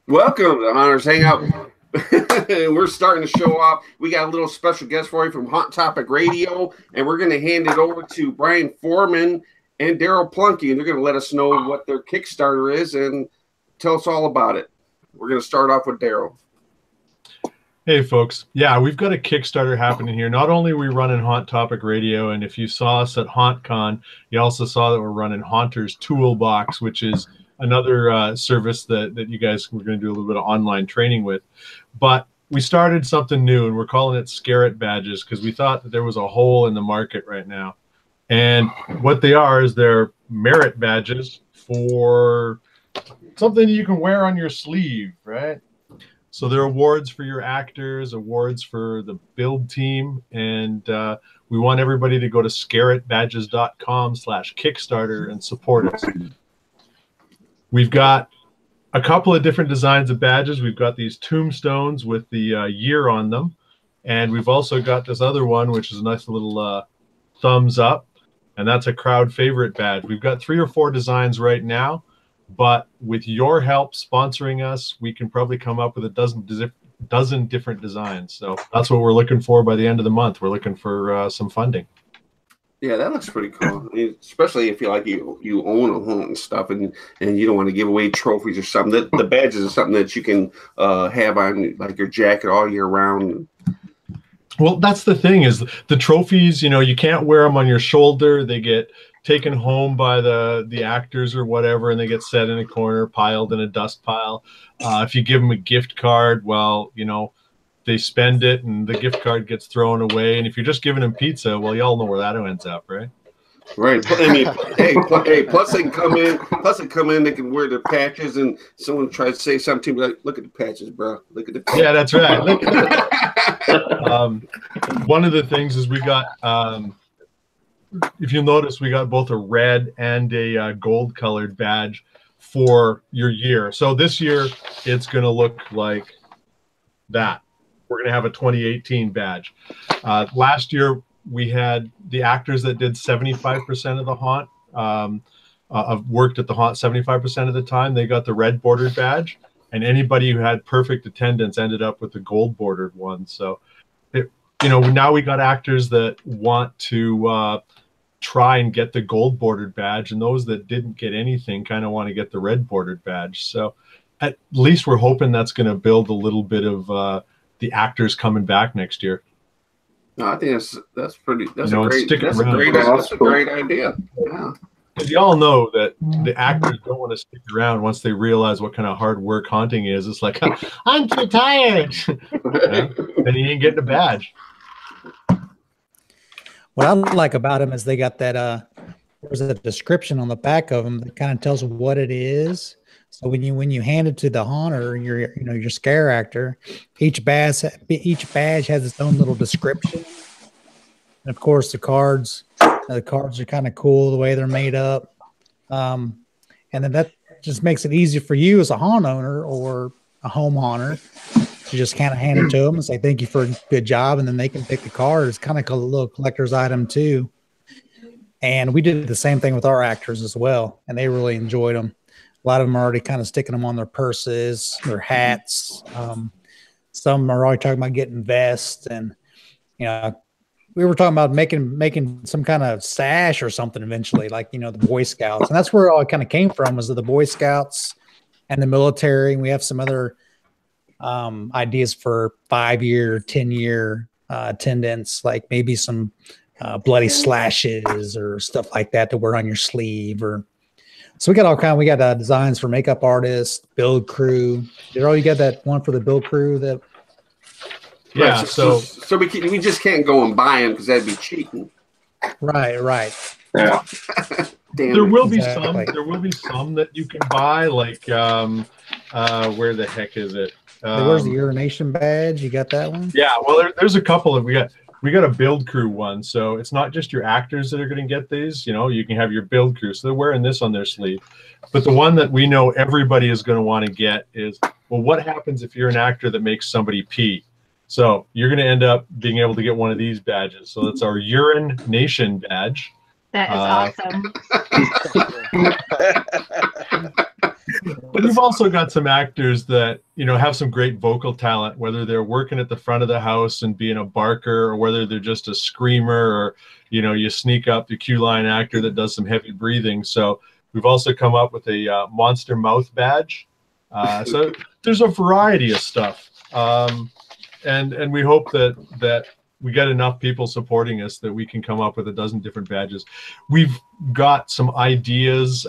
Welcome to Honors Hangout. We're starting to show off. We got a little special guest for you from Hot Topic Radio, and we're going to hand it over to Brian Foreman and Daryl Plunkey, and they're going to let us know what their Kickstarter is and tell us all about it. We're going to start off with Daryl. Hey, folks. Yeah, we've got a Kickstarter happening here. Not only are we running Haunt Topic Radio, and if you saw us at HauntCon, you also saw that we're running Haunter's Toolbox, which is another service that you guys were going to do a little bit of online training with. But we started something new, and we're calling it Scare It Badges because we thought that there was a hole in the market right now. And what they are is they're merit badges for something you can wear on your sleeve, right? So they're awards for your actors, awards for the build team, and we want everybody to go to scareitbadges.com/Kickstarter and support us. We've got a couple of different designs of badges. We've got these tombstones with the year on them, and we've also got this other one, which is a nice little thumbs up, and that's a crowd favorite badge. We've got 3 or 4 designs right now. But with your help sponsoring us, we can probably come up with a dozen different designs. So that's what we're looking for by the end of the month. We're looking for some funding. Yeah, that looks pretty cool. I mean, especially if you own a home and stuff, and you don't want to give away trophies or something. The badges are something that you can have on like your jacket all year round. Well, that's the thing is the trophies. You know, you can't wear them on your shoulder. They get taken home by the actors or whatever, and they get set in a corner, piled in a dust pile. If you give them a gift card, well, you know, they spend it and the gift card gets thrown away. And if you're just giving them pizza, well, y'all know where that ends up, right? Right. I mean, plus they can come in. They can wear their patches, and someone tries to say something to me like, "Look at the patches, bro. Look at the patches." Yeah, that's right. One of the things is we got. If you'll notice, we got both a red and a gold-colored badge for your year. So this year, it's going to look like that. We're going to have a 2018 badge. Last year, we had the actors that did 75% of the haunt, worked at the haunt 75% of the time. They got the red bordered badge, and anybody who had perfect attendance ended up with the gold bordered one. So, now we got actors that want to try and get the gold bordered badge, and those that didn't get anything kind of want to get the red bordered badge. So at least we're hoping that's going to build a little bit of the actors coming back next year. No, I think that's a great idea. Yeah. Because you all know that the actors don't want to stick around once they realize what kind of hard work haunting is. It's like, I'm too tired. Then you ain't getting a badge. What I like about them is they got that there's a description on the back of them that kind of tells what it is. So when you hand it to the haunter, your scare actor, each badge has its own little description. And of course, the cards are kind of cool the way they're made up. And then that just makes it easy for you as a haunt owner or a home haunter. You just kind of hand it to them and say, thank you for a good job. And then they can pick the card. It's kind of a little collector's item too. And we did the same thing with our actors as well. And they really enjoyed them. A lot of them are already kind of sticking them on their purses, their hats. Some are already talking about getting vests. And, we were talking about making some kind of sash or something eventually, like, the Boy Scouts. And that's where it all kind of came from, was the Boy Scouts and the military. And we have some other ideas for 5-year, 10-year attendance, like maybe some bloody slashes or stuff like that to wear on your sleeve. So we got designs for makeup artists, build crew. You got that one for the build crew that. Yeah. Right, so we just can't go and buy them because that'd be cheating. Right. Yeah. There will be some that you can buy, like where the heck is it? Where's the urination badge? You got that one? Yeah, well, there's a couple of we got a build crew one, so it's not just your actors that are going to get these. You can have your build crew, so they're wearing this on their sleeve. But the one that we know everybody is going to want to get is, well, what happens if you're an actor that makes somebody pee? So you're going to end up being able to get one of these badges. So that's our urination badge. That is awesome. But we've also got some actors that, you know, have some great vocal talent, whether they're working at the front of the house and being a barker, or whether they're just a screamer, or, you know, you sneak up the queue line actor that does some heavy breathing. So we've also come up with a monster mouth badge. So there's a variety of stuff. And we hope that we get enough people supporting us that we can come up with a dozen different badges. We've got some ideas.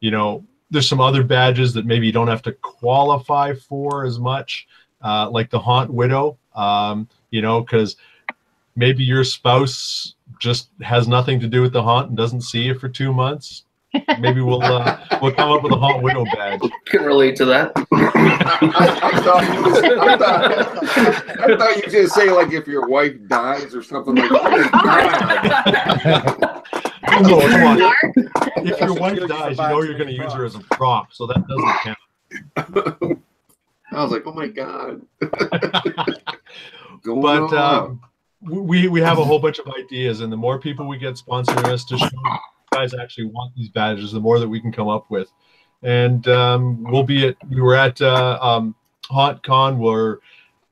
You know, there's some other badges that maybe you don't have to qualify for as much, like the Haunt Widow, you know, because maybe your spouse just has nothing to do with the haunt and doesn't see you for 2 months. Maybe we'll come up with a Haunt Widow badge. Can relate to that. I thought you were going to say, like, if your wife dies or something like that. No, come on. If your wife dies, you know you're going to use her as a prop, so that doesn't count. I was like, oh my God. But we have a whole bunch of ideas, and the more people we get sponsoring us to show you guys actually want these badges, the more that we can come up with. And we were at HauntCon. We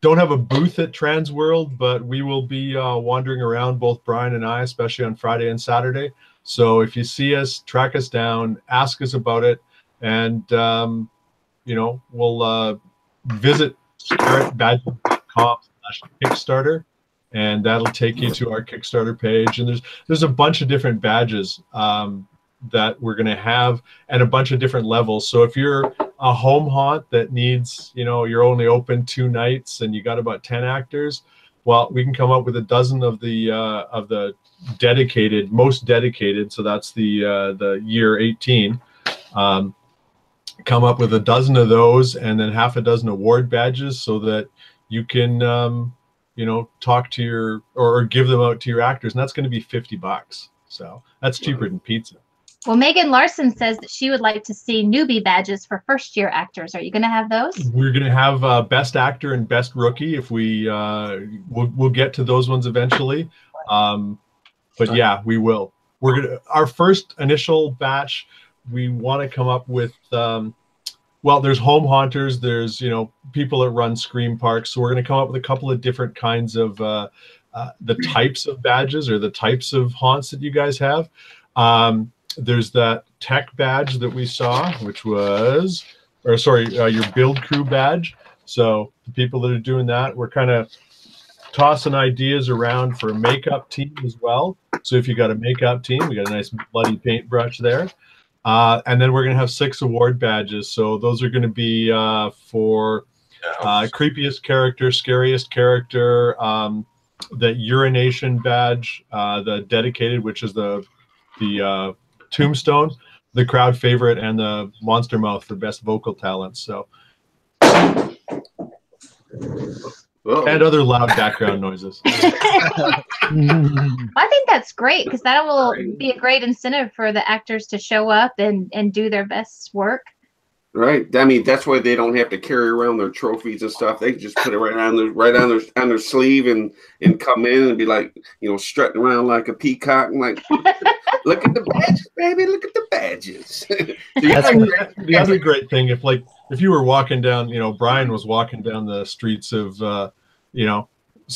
don't have a booth at Transworld, but we will be wandering around, both Brian and I, especially on Friday and Saturday. So if you see us, track us down, ask us about it, and you know, we'll visit scareitbadges.com/Kickstarter, and that'll take you to our Kickstarter page. And there's a bunch of different badges that we're going to have, and a bunch of different levels. So if you're a home haunt that needs, you know, you're only open 2 nights and you got about 10 actors, well, we can come up with a dozen of the dedicated, most dedicated. So that's the year 18. Come up with a dozen of those, and then half a dozen award badges, so that you can you know, talk to your or give them out to your actors, and that's going to be $50. So that's cheaper than pizza. Well, Megan Larson says that she would like to see newbie badges for first-year actors. Are you going to have those? We're going to have best actor and best rookie. If we we'll get to those ones eventually, but yeah, we will. We're gonna our first initial batch. We want to come up with. Well, there's home haunters. There's, you know, people that run scream parks. So we're going to come up with a couple of different kinds of the types of badges, or the types of haunts that you guys have. There's that tech badge that we saw, which was, or sorry, your build crew badge. So the people that are doing that, we're kind of tossing ideas around for a makeup team as well. So if you got a makeup team, we got a nice bloody paintbrush there. And then we're going to have 6 award badges. So those are going to be for creepiest character, scariest character, the urination badge, the dedicated, which is the tombstone, the crowd favorite, and the monster mouth for best vocal talents. So and other loud background noises. I think that's great, because that will be a great incentive for the actors to show up and do their best work. Right. I mean, that's why they don't have to carry around their trophies and stuff. They can just put it on their sleeve and come in and be like, you know, strutting around like a peacock and like, look at the badges, baby, look at the badges. The other great thing, if you were walking down, you know, Brian was walking down the streets of you know,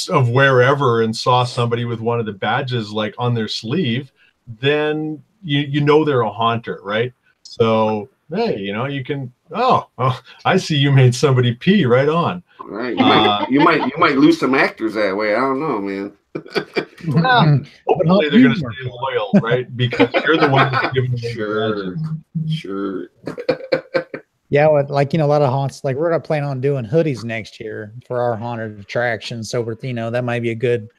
of wherever, and saw somebody with one of the badges like on their sleeve, then you know they're a haunter, right? So hey, you know, you can, oh, I see you made somebody pee right on. Right. You might lose some actors that way. I don't know, man. Hopefully they're going to stay loyal, right? Because you're the one that's giving them Sure. Yeah, like, you know, a lot of haunts, like we're going to plan on doing hoodies next year for our haunted attractions. So we're, you know, that might be a good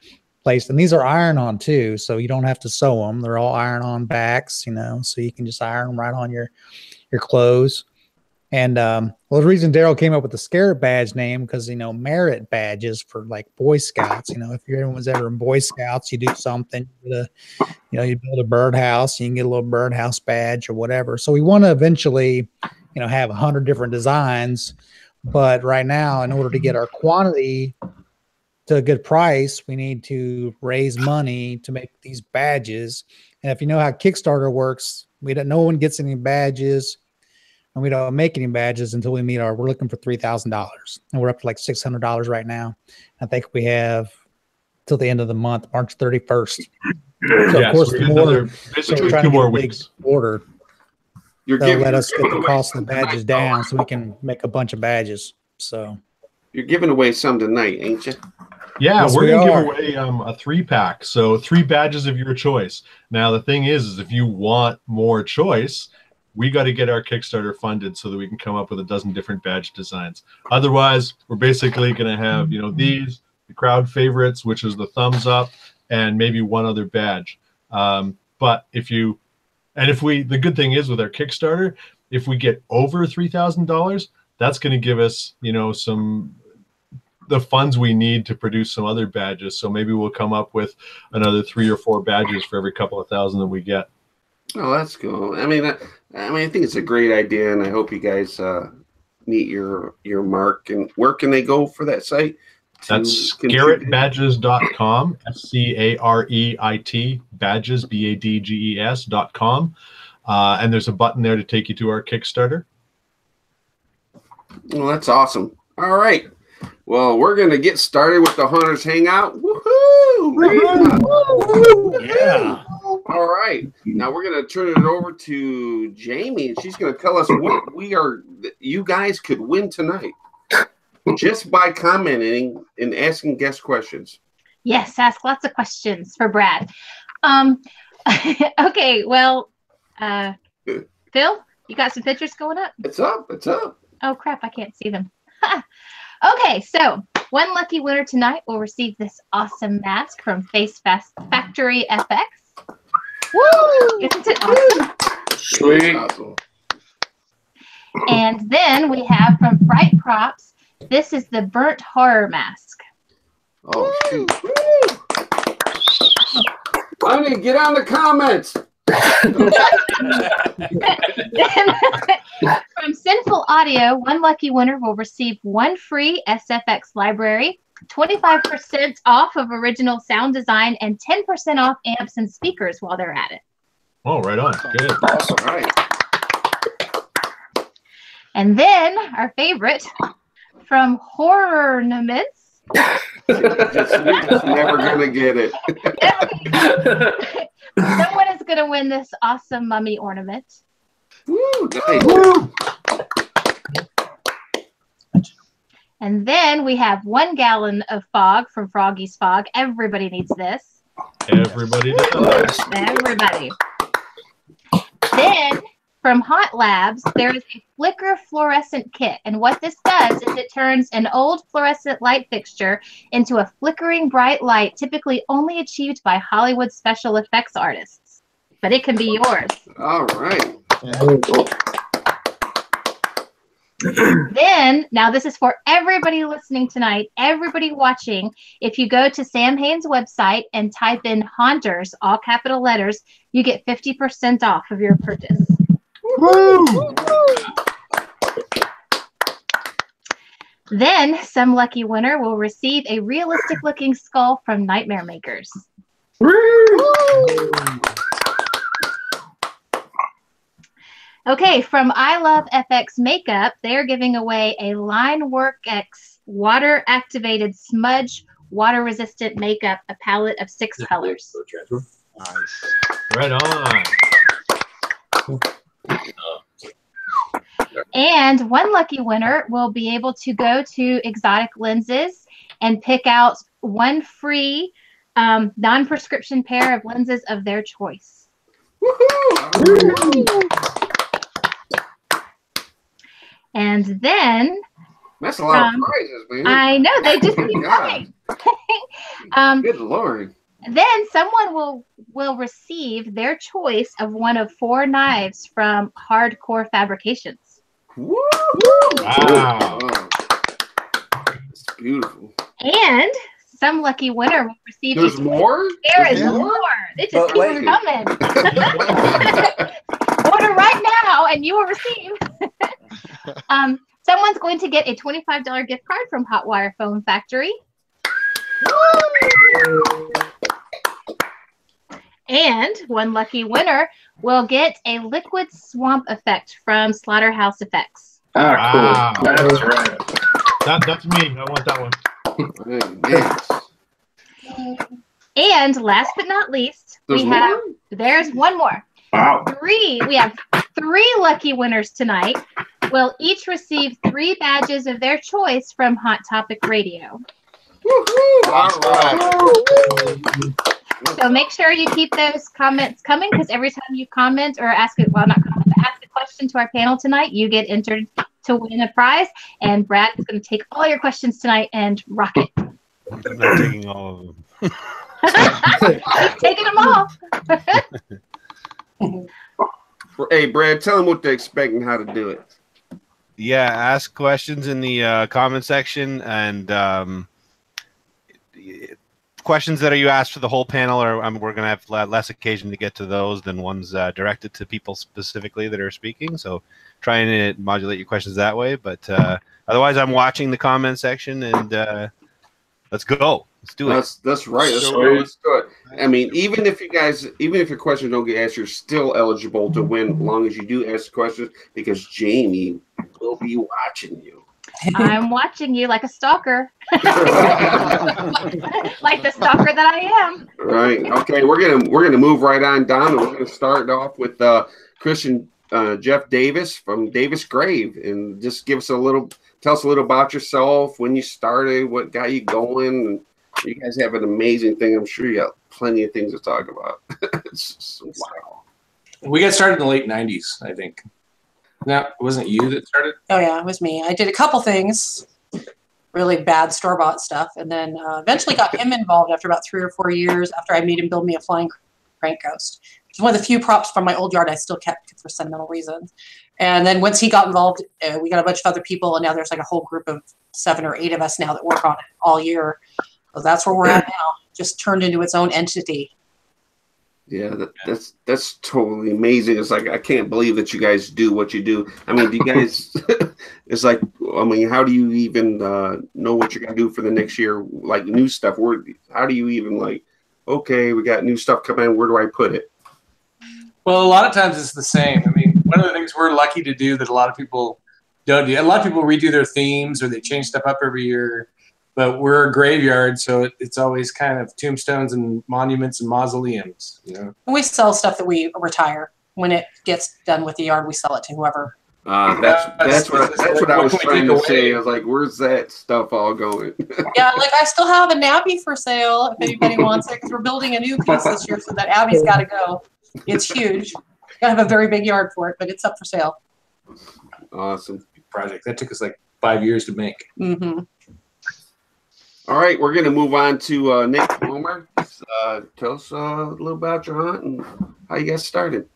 place. And these are iron-on too, so you don't have to sew them. They're all iron-on backs, you know, so you can just iron them right on your clothes. And well, the reason Daryl came up with the Scare badge name, because, you know, merit badges for like Boy Scouts, you know, if everyone's ever in Boy Scouts, you do something, you build a birdhouse, you can get a little birdhouse badge or whatever. So we want to eventually, you know, have 100 different designs, but right now, in order to get our quantity to a good price, we need to raise money to make these badges. And if you know how Kickstarter works, no one gets any badges and we don't make any badges until we meet we're looking for $3,000, and we're up to like $600 right now. I think we have till the end of the month, March 31st. So of course, basically 2 more weeks. Order. They'll let us get the cost of the badges down so we can make a bunch of badges. So you're giving away some tonight, ain't you? Yeah, yes, we're going to give away a 3-pack. So 3 badges of your choice. Now, the thing is if you want more choice, we got to get our Kickstarter funded so that we can come up with a dozen different badge designs. Otherwise, we're basically going to have, these, the crowd favorites, which is the thumbs up, and maybe one other badge. But the good thing is with our Kickstarter, if we get over $3,000, that's going to give us, the funds we need to produce some other badges. So maybe we'll come up with another 3 or 4 badges for every couple of thousand that we get. Oh, that's cool. I think it's a great idea, and I hope you guys meet your mark. And where can they go for that site? That's scareitbadges.com, SCAREIT badges, BADGES.com. And there's a button there to take you to our Kickstarter. Well, that's awesome. All right. Well, we're going to get started with the Hunters Hangout. Woohoo! Woo-hoo! Yeah. All right. Now we're going to turn it over to Jamie, and she's going to tell us what you guys could win tonight just by commenting and asking guest questions. Yes, ask lots of questions for Brad. Okay, well, Phil, you got some pictures going up? It's up. Oh, crap, I can't see them. Okay, so one lucky winner tonight will receive this awesome mask from Factory FX. Woo! Isn't it awesome? Sweet. And then we have from Fright Props, this is the Burnt Horror Mask. Oh, shoot. Honey, get on the comments. From Sinful Audio, one lucky winner will receive 1 free SFX library, 25% off of original sound design, and 10% off amps and speakers while they're at it. Oh, right on. Good. Awesome. Right. And then our favorite from Horrornaments. Just never going to get it. Someone is going to win this awesome mummy ornament. Woo, nice. Woo. And then we have 1 gallon of fog from Froggy's Fog. Everybody needs this. Everybody does. Everybody. Then from Hot Labs, there is a flicker fluorescent kit. And what this does is it turns an old fluorescent light fixture into a flickering bright light, typically only achieved by Hollywood special effects artists. But it can be yours. All right. Then, now this is for everybody listening tonight, everybody watching. If you go to Sam Hain's website and type in Haunters, all capital letters, you get 50% off of your purchase. Woo! Then, some lucky winner will receive a realistic-looking skull from Nightmare Makers. Okay, from I Love FX Makeup, they're giving away a Line Work X water-activated smudge water-resistant makeup, a palette of 6 colors. Nice. Right on. And one lucky winner will be able to go to Exotic Lenses and pick out 1 free non-prescription pair of lenses of their choice. And then that's a lot of prizes, man. I know, they just keep coming. Good Lord. Then someone will receive their choice of one of 4 knives from Hardcore Fabrications. Woo! Wow. It's beautiful. And some lucky winner will receive. There's more? There is more. It just keeps coming. Order right now and you will receive. Someone's going to get a $25 gift card from Hotwire Foam Factory. And one lucky winner will get a liquid swamp effect from Slaughterhouse Effects. Ah, cool. Wow. That's right. That's me. I want that one. Yes. And last but not least, there's one more. Wow. We have 3 lucky winners tonight. Will each receive 3 badges of their choice from Hot Topic Radio. Woohoo! All right. So make sure you keep those comments coming, because every time you comment or ask it, well, not comment, but ask a question to our panel tonight, you get entered to win a prize. And Brad is going to take all your questions tonight and rock it. I'm not taking all of them. He's taking them all. Hey, Brad, tell them what to expect and how to do it. Yeah, ask questions in the comment section, and questions that you asked for the whole panel, or we're going to have less occasion to get to those than ones directed to people specifically that are speaking. So try and modulate your questions that way. But otherwise, I'm watching the comment section, and let's go. Let's do it. That's right. Let's do it. I mean, even if your questions don't get asked, you're still eligible to win, as long as you do ask questions, because Jamie will be watching you. I'm watching you like a stalker. Like the stalker that I am. Right. Okay, we're gonna move right on down, and we're gonna start off with Christian Jeff Davis from Davis Grave, and just tell us a little about yourself, when you started, what got you going. And you guys have an amazing thing. I'm sure you got plenty of things to talk about. Wow. We got started in the late 90s, I think. No, it wasn't you that started? Oh, yeah, it was me. I did a couple things, really bad store-bought stuff, and then eventually got him involved after about 3 or 4 years after I made him build me a flying crank ghost. It's one of the few props from my old yard I still kept for sentimental reasons. And then once he got involved, we got a bunch of other people, and now there's like a whole group of 7 or 8 of us now that work on it all year. So that's where we're at now, just turned into its own entity. Yeah, that's totally amazing. It's like, I can't believe that you guys do what you do. I mean, do you guys, it's like, I mean, how do you even know what you're going to do for the next year? Like new stuff, how do you even like, okay, we got new stuff coming in, where do I put it? Well, a lot of times it's the same. I mean, one of the things we're lucky to do that a lot of people don't do, a lot of people redo their themes or they change stuff up every year. But we're a graveyard, so it's always kind of tombstones and monuments and mausoleums, you know. And we sell stuff that we retire. When it gets done with the yard, we sell it to whoever. That's what I was trying to say. I was like, where's that stuff all going? Yeah, like I still have a Abbey for sale if anybody wants it, because we're building a new piece this year, so that Abbey's got to go. It's huge. Got to have a very big yard for it, but it's up for sale. Awesome. Project. That took us like 5 years to make. Mm-hmm. All right, we're going to move on to Nic Palmer. Tell us a little about your hunt and how you got started.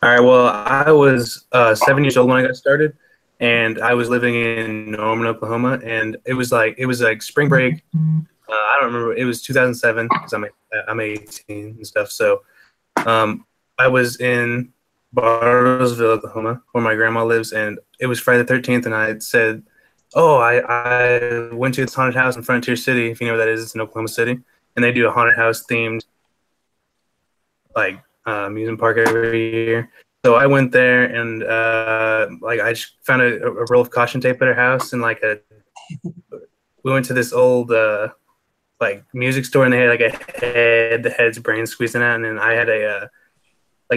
All right, well, I was 7 years old when I got started, and I was living in Norman, Oklahoma, and it was like spring break. I don't remember. It was 2007 because I'm 18 and stuff. So I was in Bartlesville, Oklahoma, where my grandma lives, and it was Friday the 13th, and I said, oh, I went to this haunted house in Frontier City, if you know where that is. It's in Oklahoma City. And they do a haunted house themed, like, amusement park every year. So I went there, and, I just found a roll of caution tape at her house. And, we went to this old, music store, and they had, the head's brain squeezing out. And then I had a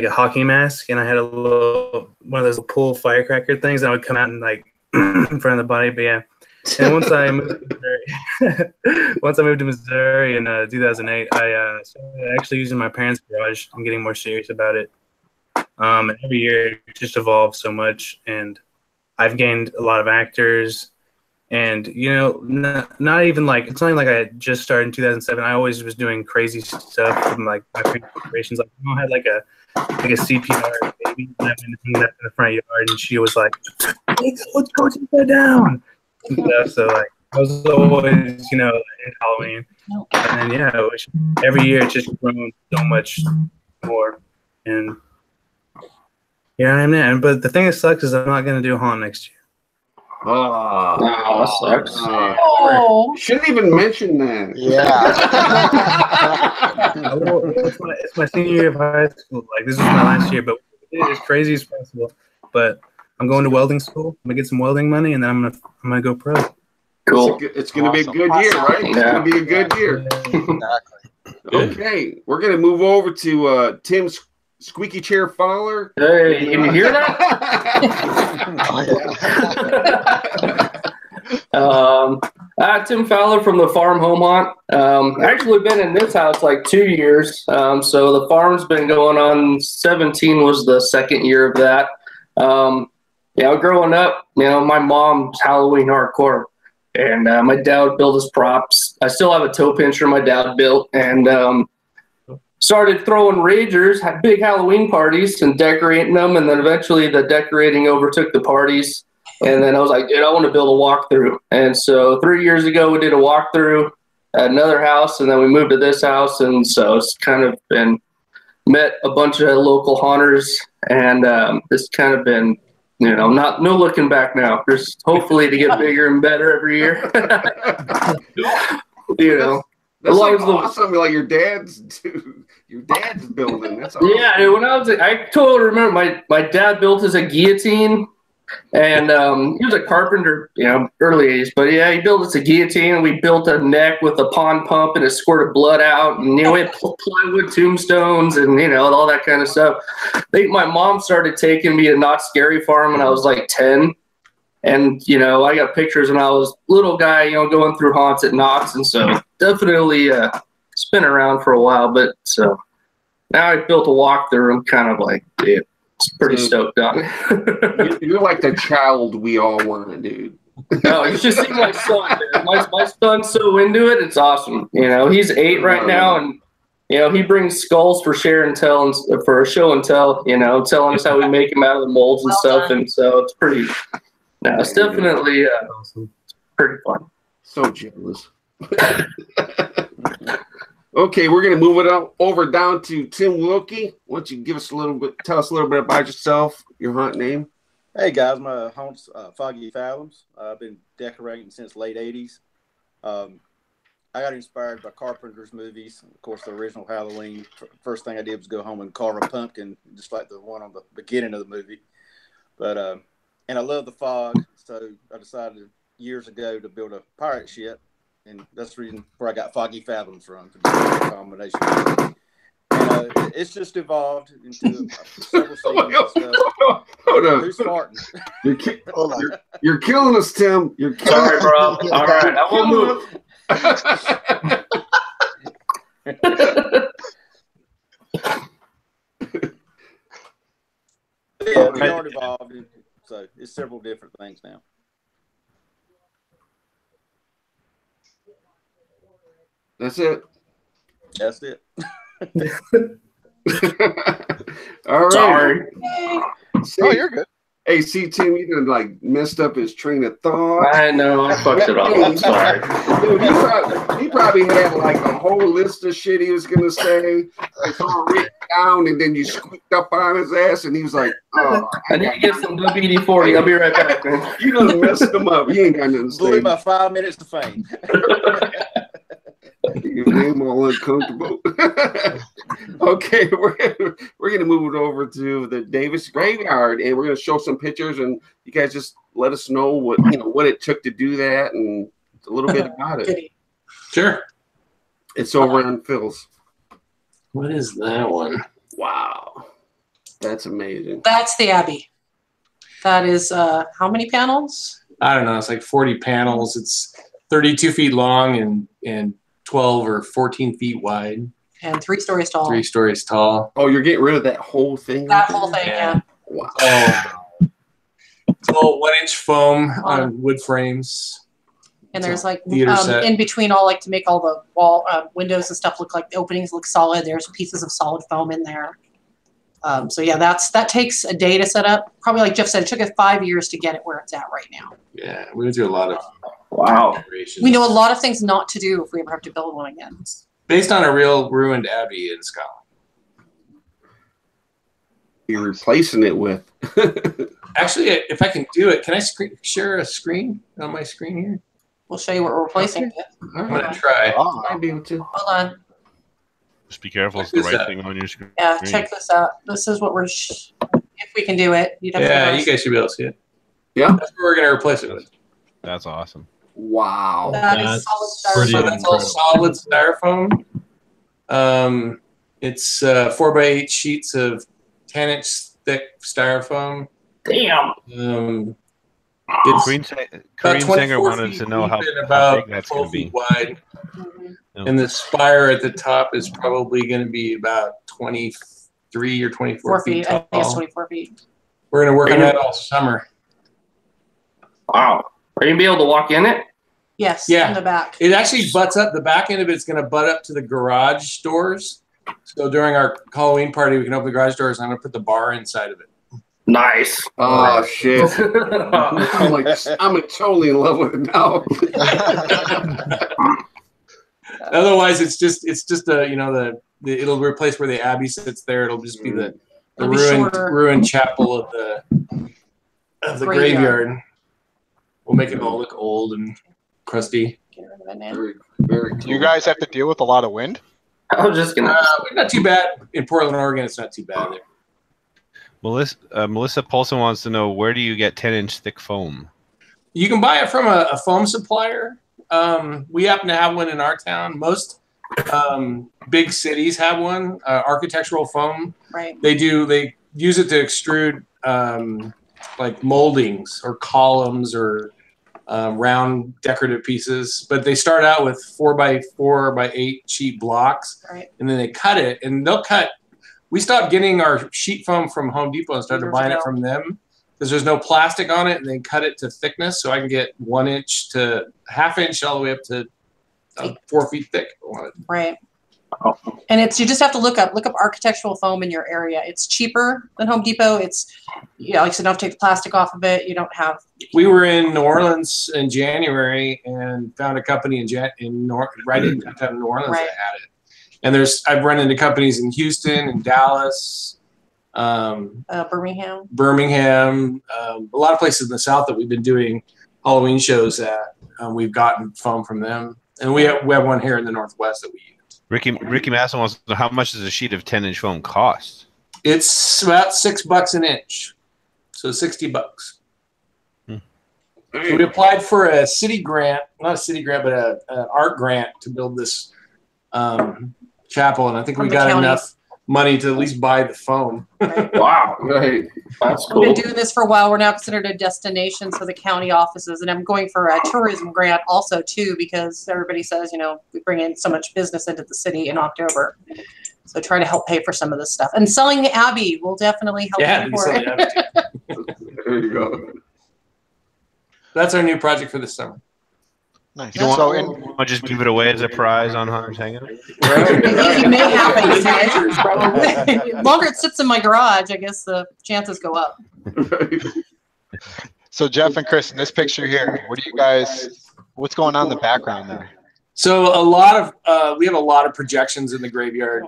hockey mask, and I had one of those pull firecracker things. And I would come out and, in front of the body, but yeah. And once I moved to Missouri, in 2008, I started actually using my parents' garage and getting more serious about it. And every year it just evolved so much, and I've gained a lot of actors. And not even it's not like I just started in 2007. I always was doing crazy stuff from my previous operations. I had a CPR baby, and I went and hung that in the front yard, and she was like, "Hey, let's go take that down." And stuff. So I was always in Halloween, and then every year it's just grown so much more, and here I am now. But the thing that sucks is I'm not gonna do a haunt next year. Oh, that sucks. Oh, shouldn't even mention that. Yeah. It's my senior year of high school. Like, this is my last year, but we did it as crazy as possible. But I'm going to welding school. I'm gonna get some welding money, and then I'm gonna go pro. Cool. It's gonna be a Awesome. good year, right? It's Yeah. gonna be a good year. Exactly. Okay, we're gonna move over to Tim's squeaky chair Fowler. Hey, can you hear that? Tim Fowler from the farm home hunt. Actually been in this house like 2 years. So the farm's been going on. 17 was the second year of that. Growing up, my mom's Halloween hardcore, and my dad built his props. I still have a toe pincher my dad built, and started throwing ragers, had big Halloween parties and decorating them, and then eventually the decorating overtook the parties. And then I was like, dude, I want to build a walkthrough. And so 3 years ago, we did a walkthrough at another house, and then we moved to this house. And so it's kind of been met a bunch of local haunters, and it's kind of been, no looking back now. Just hopefully to get bigger and better every year. That's like awesome. Like your dad's building. That's awesome. Yeah, when I totally remember my dad built us a guillotine, and he was a carpenter, early age. But yeah, he built us a guillotine, and we built a neck with a pond pump, and it squirted blood out, and we had plywood tombstones, and all that kind of stuff. I think my mom started taking me to Not Scary Farm when I was like 10. And, I got pictures when I was a little guy, going through haunts at Knott's. And so definitely it's been around for a while. But so now I built a walkthrough. I'm kind of like, dude, it's pretty stoked on it. You're like the child we all want, dude. No, you should see my son. My son's so into it. It's awesome. He's 8 right now. And, he brings skulls for share and tell, and for a show and tell, telling us how we make them out of the molds and stuff. And so it's pretty... No, it's definitely pretty fun. So jealous. Okay, we're gonna move it over down to Tim Wilkie. Why don't you tell us a little bit about yourself, your hunt name? Hey guys, my hunt's FOGGYFATHOMS. I've been decorating since late '80s. I got inspired by Carpenter's movies. Of course, the original Halloween. First thing I did was go home and carve a pumpkin, just like the one on the beginning of the movie. But and I love the fog, so I decided years ago to build a pirate ship, and that's the reason where I got FOGGYFATHOMS from, to do a combination. And it's just evolved into several scenes and stuff. Hold on. Who's farting? You're killing us, Tim. You're killing Sorry, bro. All right, I won't move. Yeah, we are evolved. So it's several different things now. That's it. That's it. All right. Sorry. Oh, you're good. Hey, see, Tim, you done messed up his train of thought. I know, I fucked it up. I'm sorry. Dude, he probably had a whole list of shit he was gonna say. It's all written down, and then you squeaked up on his ass, and he was like, "Oh, I need to get some WD-40. I'll be right back, man. You done messed him up. You ain't got nothing to say." Blew my 5 minutes to fame. You made him all uncomfortable. Okay, we're gonna move it over to the Davis graveyard, and we're gonna show some pictures, and you guys just let us know what it took to do that, and a little bit about it. Sure. It's over on Phil's. What is that one? Wow, that's amazing. That's the Abbey. That is how many panels? I don't know. It's like 40 panels. It's 32 feet long and 12 or 14 feet wide. And 3 stories tall. 3 stories tall. Oh, you're getting rid of that whole thing? That whole thing, yeah. Wow. It's all 1-inch foam on wood frames. And there's in between all to make all the wall windows and stuff look like the openings look solid. There's pieces of solid foam in there. So yeah, that takes a day to set up. Probably like Jeff said, it took us 5 years to get it where it's at right now. Yeah, we went through a lot of We know a lot of things not to do if we ever have to build one again. Based on a real ruined abbey in Scotland. You're replacing it with. Actually, if I can do it, can I share a screen on my screen here? We'll show you what we're replacing. I'm gonna try. I'd be able to. Hold on. Just be careful. It's Check the this right out. thing on your screen. Yeah, check this out. This is what we're. If we can do it, you'd have Yeah, to you guys should be able to see it. Yeah. That's what we're gonna replace it with. That's awesome. Wow. That is That's solid pretty So styrofoam. that's all solid styrofoam. It's 4x8 sheets of 10-inch thick styrofoam. Damn. It's Korean about singer 24 wanted feet to know deep how, and how about big that's going 12 to feet be. wide. And the spire at the top is probably going to be about 23 or 24 4 feet feet. I tall. think it's 24 feet. We're going to work on that all summer. Wow. Are you going to be able to walk in it? Yes. Yeah. In the back. It actually butts up. The back end of it's going to butt up to the garage doors. So during our Halloween party, we can open the garage doors, and I'm going to put the bar inside of it. Nice. Oh shit! I'm totally in love with it now. Otherwise, it's just a it'll replace where the Abbey sits there. It'll just be the ruined chapel of the graveyard. We'll make it all look old and crusty. Get rid of it now. Very, very cool. Do you guys have to deal with a lot of wind? I was just going to. Not too bad in Portland, Oregon. It's not too bad there. Melissa Paulson wants to know, where do you get 10-inch thick foam? You can buy it from a foam supplier. We happen to have one in our town. Most big cities have one. Architectural foam. Right. They use it to extrude like moldings or columns or round decorative pieces. But they start out with 4x4x8 sheet blocks, Right. and then they cut it, and they'll cut. We stopped getting our sheet foam from Home Depot and started buying it from them because there's no plastic on it, and they cut it to thickness, so I can get 1 inch to ½ inch all the way up to 4 feet thick. Right. And you just have to look up architectural foam in your area. It's cheaper than Home Depot. It's, like I said, don't have to take the plastic off of it. You don't have. We were in New Orleans in January and found a company right in downtown New Orleans that had it. And I've run into companies in Houston and Dallas, Birmingham, a lot of places in the South that we've been doing Halloween shows at. We've gotten foam from them, and we have one here in the Northwest that we use. Ricky Masson wants to know, how much does a sheet of 10-inch foam cost? It's about $6 an inch, so $60. So we applied for a city grant, not a city grant, but an art grant to build this chapel, and I think we got enough money to at least buy the foam. Right. Wow. Right. That's cool. We've been doing this for a while. We're now considered a destination for the county offices, and I'm going for a tourism grant also too, because everybody says, we bring in so much business into the city in October. So try to help pay for some of this stuff. And selling the Abbey will definitely help pay for it. There you go. That's our new project for this summer. Nice. You don't want to just give it away as a prize on Hunter's Hangout? It may happen. The longer it sits in my garage, I guess the chances go up. So Jeff and Chris, in this picture here, what's going on in the background there? So we have a lot of projections in the graveyard,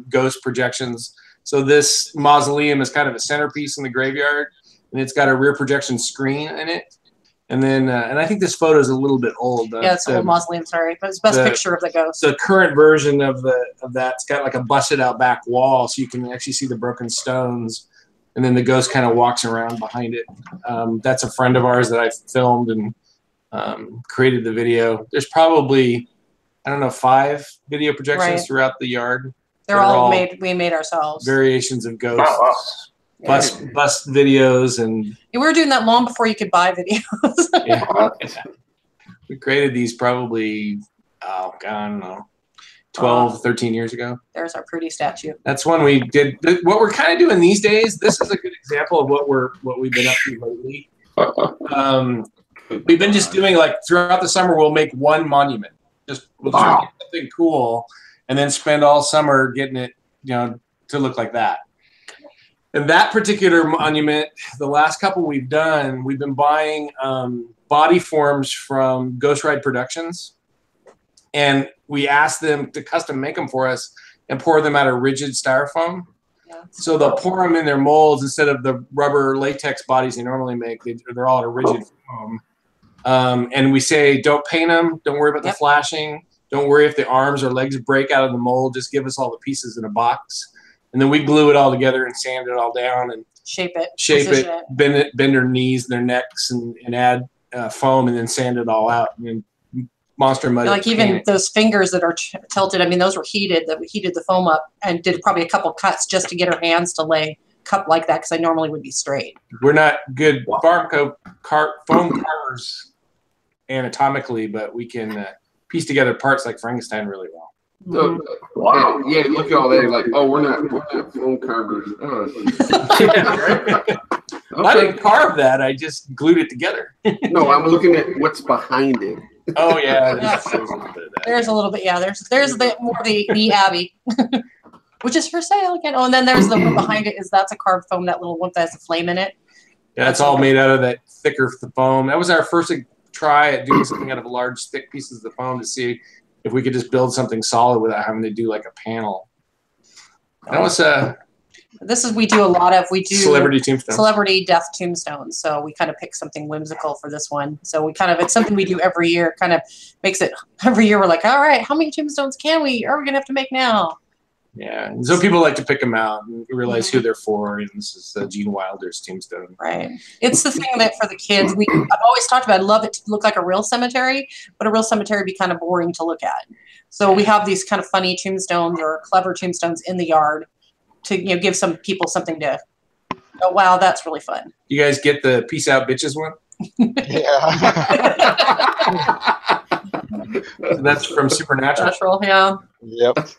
ghost projections. So this mausoleum is kind of a centerpiece in the graveyard, and it's got a rear projection screen in it. And then, and I think this photo is a little bit old. Yeah, it's an old mausoleum. Sorry, but it's the best picture of the ghost. The current version of that's got like a busted out back wall, so you can actually see the broken stones, and then the ghost kind of walks around behind it. That's a friend of ours that I filmed and created the video. There's probably, I don't know, 5 video projections throughout the yard. They're all we made ourselves. Variations of ghosts. Bust videos, and we were doing that long before you could buy videos. We created these probably, I don't know, 12, 13 years ago. There's our pretty statue. That's when we did what we're kind of doing these days. This is a good example of what we've been up to lately. We've been just doing, like, throughout the summer, we'll make one monument. We'll just get something cool, and then spend all summer getting it, to look like that. And that particular monument, the last couple we've done, we've been buying body forms from Ghost Ride Productions, and we asked them to custom make them for us and pour them out of rigid styrofoam. So they'll pour them in their molds instead of the rubber latex bodies they normally make. They're all in a rigid foam. And we say, don't paint them. Don't worry about the flashing. Don't worry if the arms or legs break out of the mold. Just give us all the pieces in a box. And then we glue it all together and sand it all down and shape it, bend their knees and their necks and add foam and then sand it all out. And monster mud. Like even those fingers that are tilted, I mean, those were heated, that we heated the foam up and did probably a couple cuts just to get our hands to lay cup like that because I normally would be straight. We're not good foam carvers anatomically, but we can piece together parts like Frankenstein really well. So, wow. Yeah, look at all that. Like, oh, we're not foam carvers. I didn't carve that. I just glued it together. No, I'm looking at what's behind it. Oh yeah, there's a little bit. Yeah, there's a bit more the Abbey, which is for sale again. Oh, and then there's the one behind it. That's a carved foam. That little one that has a flame in it. Yeah, it's all made out of that thicker foam. That was our first try at doing something out of large, thick pieces of foam to see if we could just build something solid without having to do like a panel. That was we do a lot of celebrity death tombstones. So we kind of pick something whimsical for this one. So it's something we do every year. Kind of makes it every year. We're like, all right, how many tombstones are we gonna have to make now? Yeah, and so people like to pick them out and realize who they're for. And this is Gene Wilder's tombstone. Right. It's the thing that for the kids, I've always talked about. I love it to look like a real cemetery, but a real cemetery would be kind of boring to look at. So we have these kind of funny tombstones or clever tombstones in the yard to give some people something to. Oh wow, that's really fun. You guys get the peace out bitches one? So that's from Supernatural. Yeah. Yep.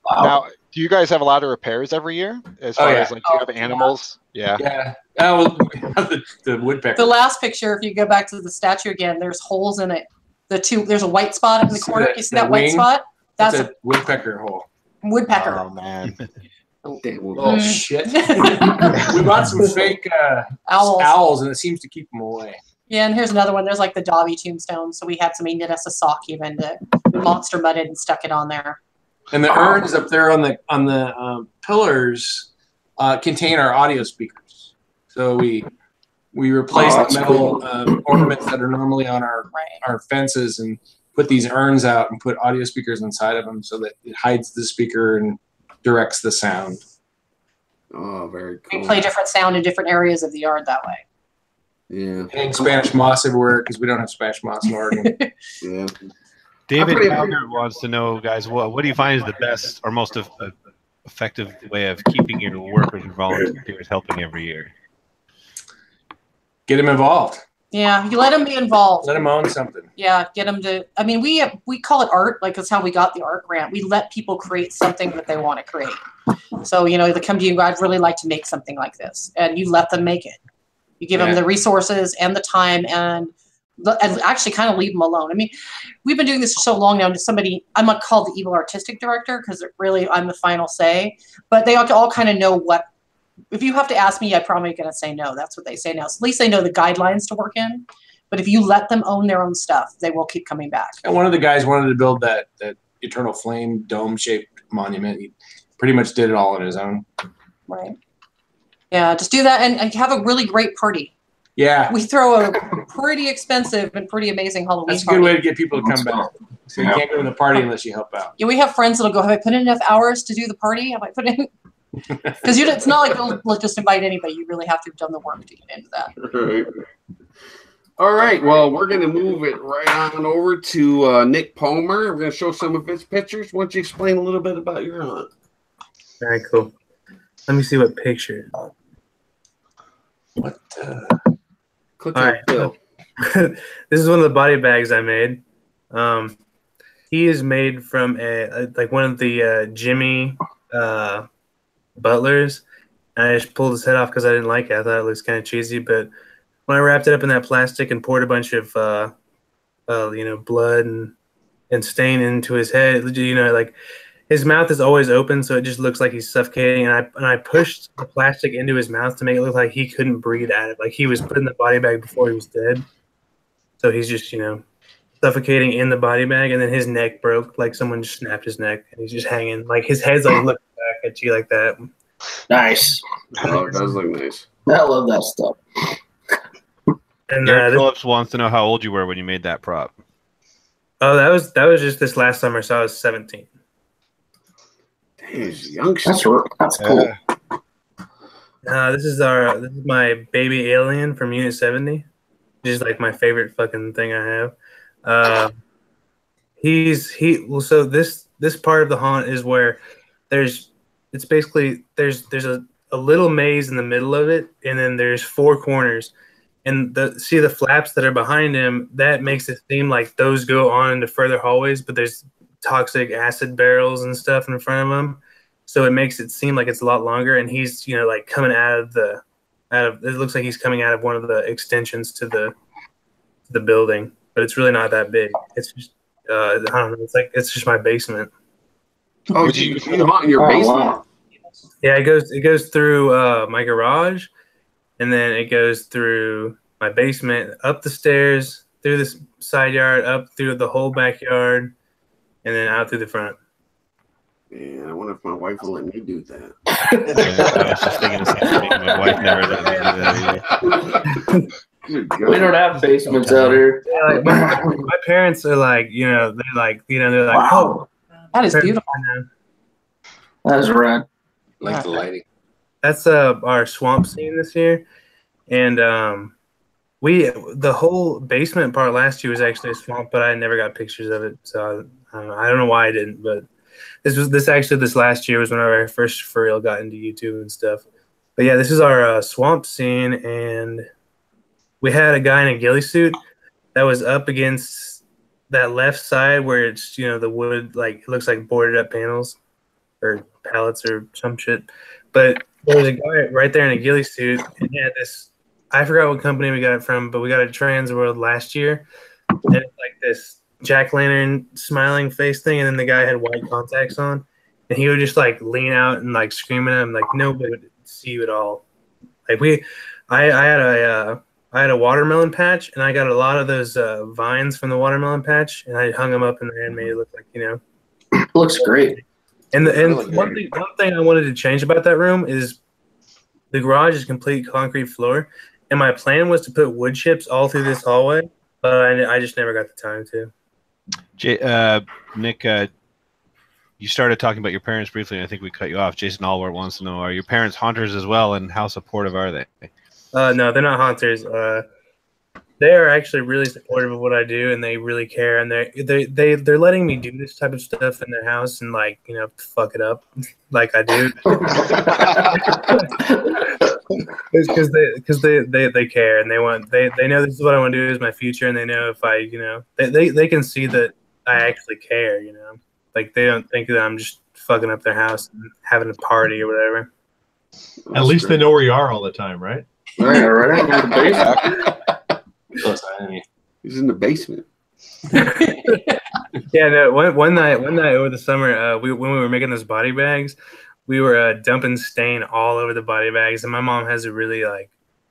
Wow. Now, do you guys have a lot of repairs every year? As far as like, do you have animals? Yeah. Yeah. Oh, the woodpecker. The last picture, if you go back to the statue again, there's holes in it. There's a white spot in the corner. You see that white spot? That's a woodpecker hole. Woodpecker. Oh man. Oh shit. We bought some fake owls, and it seems to keep them away. Yeah, and here's another one. There's like the Dobby tombstone. So we had somebody knit us a sock even to monster mudded and stuck it on there. And the urns up there on the pillars contain our audio speakers. So we replaced the metal ornaments that are normally on our fences and put these urns out and put audio speakers inside of them so that it hides the speaker and directs the sound. Oh, very cool. We play different sound in different areas of the yard that way. Yeah. And Spanish moss everywhere because we don't have Spanish moss in Oregon. Yeah. David Fowler wants to know, guys, what do you find is the best or most effective way of keeping your workers and volunteers helping every year? Get them involved. Yeah, you let them be involved. Let them own something. Yeah, get them to. I mean, we call it art. Like that's how we got the art grant. We let people create something that they want to create. So they come to you. I'd really like to make something like this, and you let them make it. You give them the resources and the time, and actually kind of leave them alone. I mean, we've been doing this for so long now. I'm not called the evil artistic director because really I'm the final say. But they all kind of know what. If you have to ask me, I'm probably going to say no. That's what they say now. So at least they know the guidelines to work in. But if you let them own their own stuff, they will keep coming back. And one of the guys wanted to build that eternal flame dome-shaped monument. He pretty much did it all on his own. Right. Yeah, just do that and have a really great party. Yeah. We throw a pretty expensive and pretty amazing Halloween party. That's a good way to get people to come back. So you can't go to the party unless you help out. Yeah, we have friends that'll go, have I put in enough hours to do the party? Have I put in? Because it's not like we'll just invite anybody. You really have to have done the work to get into that. Right. All right. Well, we're going to move it right on over to Nic Palmer. We're going to show some of his pictures. Why don't you explain a little bit about your hunt? All right, cool. Let me see what picture. What? Click on Bill. This is one of the body bags I made. He is made from one of the Jimmy butlers, and I just pulled his head off because I didn't like it. I thought it looks kind of cheesy, but when I wrapped it up in that plastic and poured a bunch of blood and stain into his head, like his mouth is always open, so it just looks like he's suffocating. And I pushed the plastic into his mouth to make it look like he couldn't breathe out of it, like he was put in the body bag before he was dead. So he's just suffocating in the body bag, and then his neck broke, like someone just snapped his neck, and he's just hanging, like his head's like looking back. at you like that. Nice. Oh, it does look nice. I love that stuff. And Derek Phillips wants to know how old you were when you made that prop. oh, that was just this last summer, so I was 17. Dang, he's a youngster. That's cool. This is my baby alien from Unit 70. Which is like my favorite fucking thing I have. So this part of the haunt is where there's a little maze in the middle of it, and then there's 4 corners. And the flaps that are behind him, that makes it seem like those go on into further hallways, but there's toxic acid barrels and stuff in front of him. So it makes it seem like it's a lot longer, and he's, like coming out of it looks like he's coming out of one of the extensions to the building, but it's really not that big. It's just I don't know, it's just my basement. Oh, you haunt in your basement? Wow. Yeah, it goes through my garage, and then it goes through my basement, up the stairs, through this side yard, up through the whole backyard, and then out through the front. Man, I wonder if my wife will let me do that. I was just thinking the same thing. My wife never let me do that either. We don't have basements out here. Yeah, like my parents are like, they're like, wow. Oh, That is beautiful. That's rad. Like the lighting. That's our swamp scene this year, and the whole basement part last year was actually a swamp, but I never got pictures of it, so I don't know why I didn't. But this last year was whenever I first for real got into YouTube and stuff. But yeah, this is our swamp scene, and we had a guy in a ghillie suit that was up against that left side where it's the wood, like it looks like boarded up panels or pallets or some shit. But there was a guy right there in a ghillie suit, and he had this. I forgot what company we got it from, but we got it at Trans World last year, and it's like this jack-lantern smiling face thing, and then the guy had white contacts on, and he would just like lean out and like scream at him, like nobody would see you at all. Like I had a watermelon patch, and I got a lot of those vines from the watermelon patch, and I hung them up in there and made it look like Looks great. And one thing I wanted to change about that room is the garage is complete concrete floor, and my plan was to put wood chips all through this hallway, but I just never got the time to. Nick, you started talking about your parents briefly, and I think we cut you off. Jason Allward wants to know, are your parents haunters as well, and how supportive are they? No, they're not haunters. They are actually really supportive of what I do, and they really care, and they're letting me do this type of stuff in their house and fuck it up like I do. Because they care, and they know this is what I want to do is my future, and they know if I they can see that I actually care. Like they don't think that I'm just fucking up their house and having a party or whatever. At least they know where you are all the time, right? Right. He's in the basement. Yeah, no. One night over the summer, when we were making those body bags, we were dumping stain all over the body bags, and my mom has a really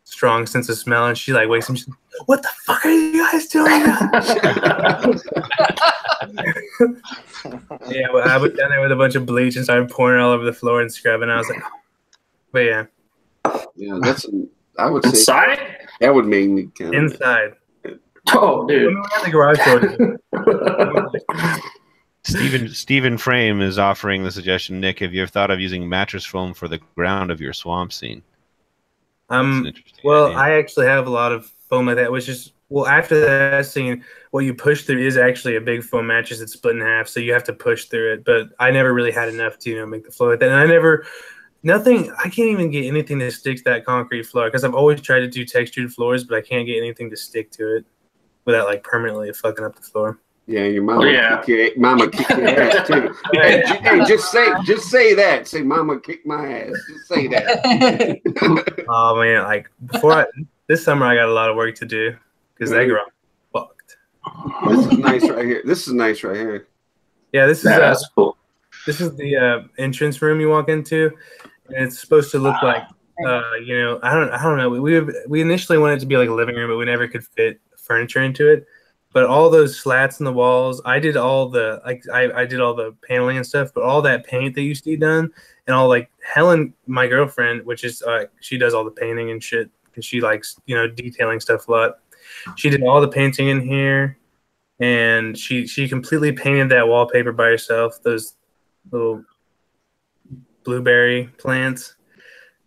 strong sense of smell, and she wakes up. She's like, "What the fuck are you guys doing?" Yeah, well, I went down there with a bunch of bleach and started pouring it all over the floor and scrubbing. I was like, but yeah. Yeah, I would say inside. That would make me kind of inside. Oh, dude. We had the garage door. Stephen Frame is offering the suggestion, Nick, have you ever thought of using mattress foam for the ground of your swamp scene? Well, idea. I actually have a lot of foam like that, which is, after that scene, what you push through is actually a big foam mattress that's split in half, so you have to push through it. But I never really had enough to make the floor like that. And I can't even get anything to stick to that concrete floor, because I've always tried to do textured floors, but I can't get anything to stick to it without permanently fucking up the floor. Yeah, your mama kick your ass too. Hey, just say that. Say, "Mama kicked my ass." Just say that. Oh man, this summer I got a lot of work to do because that garage fucked. This is nice right here. Yeah, this is that's cool. This is the entrance room you walk into, and it's supposed to look like I don't know. We initially wanted it to be like a living room, but we never could fit furniture into it. But all those slats in the walls, I did all the I did all the paneling and stuff. But all that paint that you see done, and all like Helen, my girlfriend, which is she does all the painting and shit because she likes detailing stuff a lot. She did all the painting in here, and she completely painted that wallpaper by herself. Those little blueberry plants,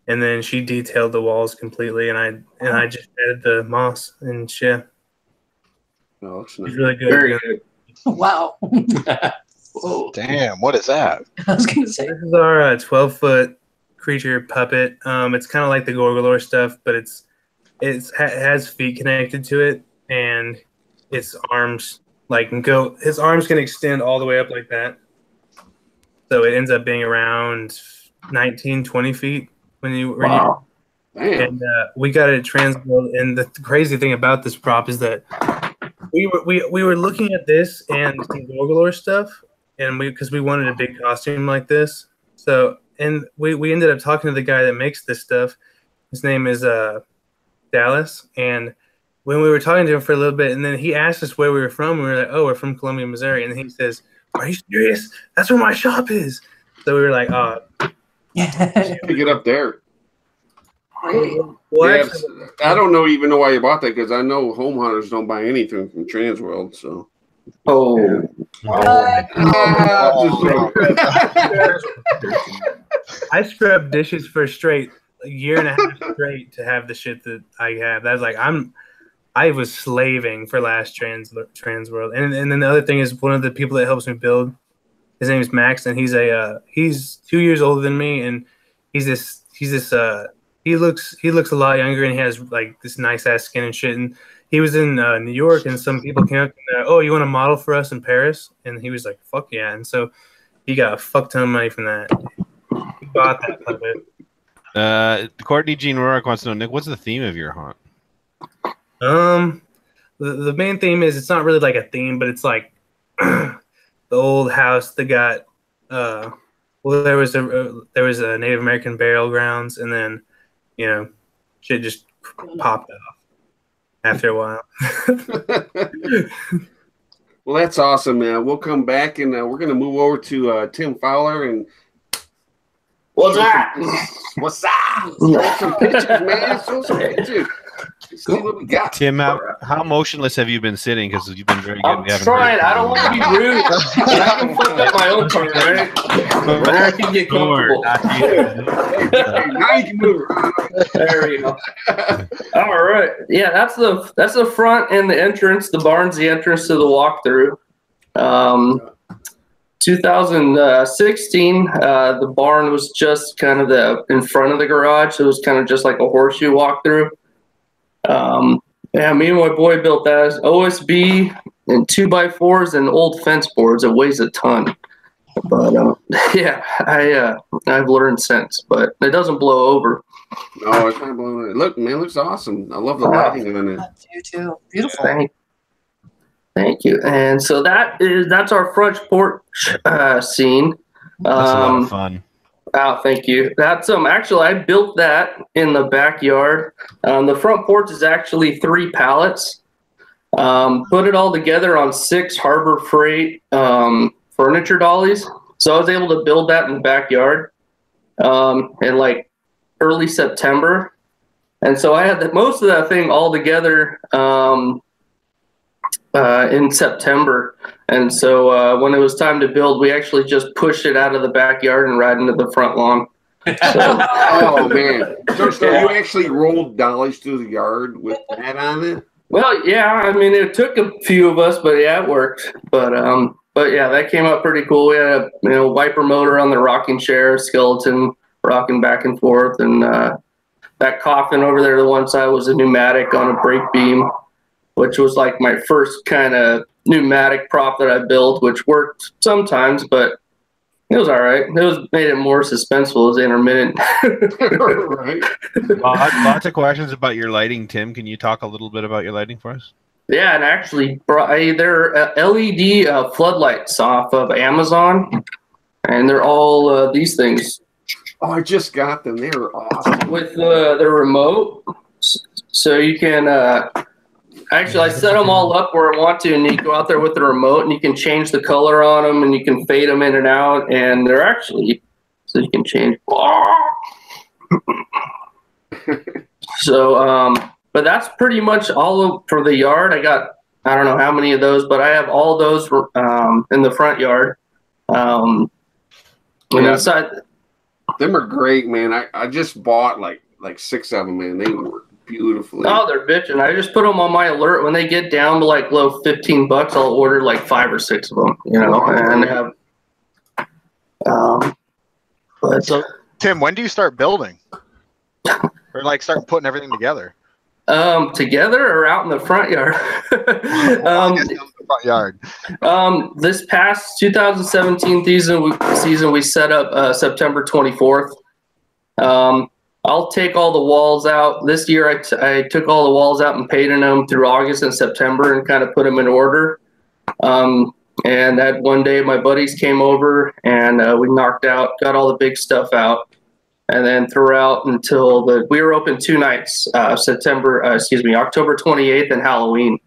and then she detailed the walls completely, and I just added the moss and shit. Oh, it's nice. It's really good. Very good. Wow. Whoa. Damn, what is that? I was gonna say. This is our 12-foot creature puppet. It's kind of like the Gorgolor stuff, but it has feet connected to it, and its arms his arms can extend all the way up like that. So it ends up being around 19, 20 feet Wow. And we got it transworld. And the crazy thing about this prop is that we were looking at this and the Gorgolor stuff, and because we wanted a big costume like this. So and we ended up talking to the guy that makes this stuff. His name is Dallas, and when we were talking to him for a little bit, and then he asked us where we were from, we were like, "Oh, we're from Columbia, Missouri," and he says, "Are you serious? That's where my shop is." So we were like, "Oh, Pick it up there." well, Yeah, actually, I don't even know why you bought that because I know home hunters don't buy anything from Transworld. So. Oh. I scrubbed dishes for a year and a half straight to have the shit that I have. That's like I was slaving for last Transworld, and then the other thing is one of the people that helps me build. His name is Max, and he's 2 years older than me, and he looks a lot younger, and he has like this nice ass skin and shit. And he was in New York, and some people came up to him, "Oh, you want to model for us in Paris?" And he was like, "Fuck yeah!" And so he got a fuck ton of money from that. He bought that puppet. Courtney Jean Rourke wants to know, Nick, what's the theme of your haunt? The main theme is it's not really like a theme, but it's like the old house that got there was a Native American burial grounds, and then shit just popped off after a while. Well, that's awesome, man. We'll come back and we're gonna move over to Tim Fowler and What's that? What's up? Show some pictures, man. Show some pictures. See what we got. Tim, how motionless have you been sitting? Because you've been very good. I'm trying. I don't want to be rude. But I can flip up my own part, right? And I can get comfortable. Now you can move around. There you go. All right. Yeah, that's the front and the entrance. The barn's the entrance to the walkthrough. 2016, the barn was just kind of in front of the garage. So it was kind of just like a horseshoe walkthrough. Yeah, me and my boy built that as OSB and 2x4s and old fence boards. It weighs a ton, but yeah, I've learned since, but it doesn't blow over. No, it's not blowing it. Look, man, it looks awesome. I love the lighting on it. You too. Beautiful. Thank you. And so that's our front porch scene. That's a lot of fun. Oh, thank you. That's actually I built that in the backyard. The front porch is actually 3 pallets. Put it all together on 6 Harbor Freight furniture dollies. So I was able to build that in the backyard in like early September. And so I had most of that thing all together in September. And so when it was time to build, we actually just pushed it out of the backyard and right into the front lawn. So, oh, man. So you actually rolled dollies through the yard with that on it? Well, yeah. I mean, it took a few of us, but yeah, it worked. But yeah, that came out pretty cool. We had a wiper motor on the rocking chair, skeleton rocking back and forth. And that coffin over there to the one side was a pneumatic on a brake beam, which was like my first kind of pneumatic prop that I built, which worked sometimes, but it was all right. Made it more suspenseful as intermittent. Right. Lots of questions about your lighting, Tim. Can you talk a little bit about your lighting for us? Yeah, and actually, they're LED floodlights off of Amazon, and they're all these things. Oh, I just got them. They were awesome. With the remote, so you can Actually, I set them all up where I want to, and you go out there with the remote, and you can change the color on them, and you can fade them in and out, and they're actually, so you can change. So, but that's pretty much for the yard. I don't know how many of those, but I have all those in the front yard. And inside. Them are great, man. I just bought like 6 of them, man. They work beautifully. Oh, they're bitching. I just put them on my alert. When they get down to like low $15, I'll order like 5 or 6 of them, and have. So, Tim, when do you start building? Or like start putting everything together? Together or out in the front yard? I guess out in the front yard. This past 2017 season, we set up September 24th. I'll take all the walls out. This year, I took all the walls out and painted them through August and September and kind of put them in order. And that one day, my buddies came over and we got all the big stuff out. And then throughout until we were open 2 nights, October 28th and Halloween.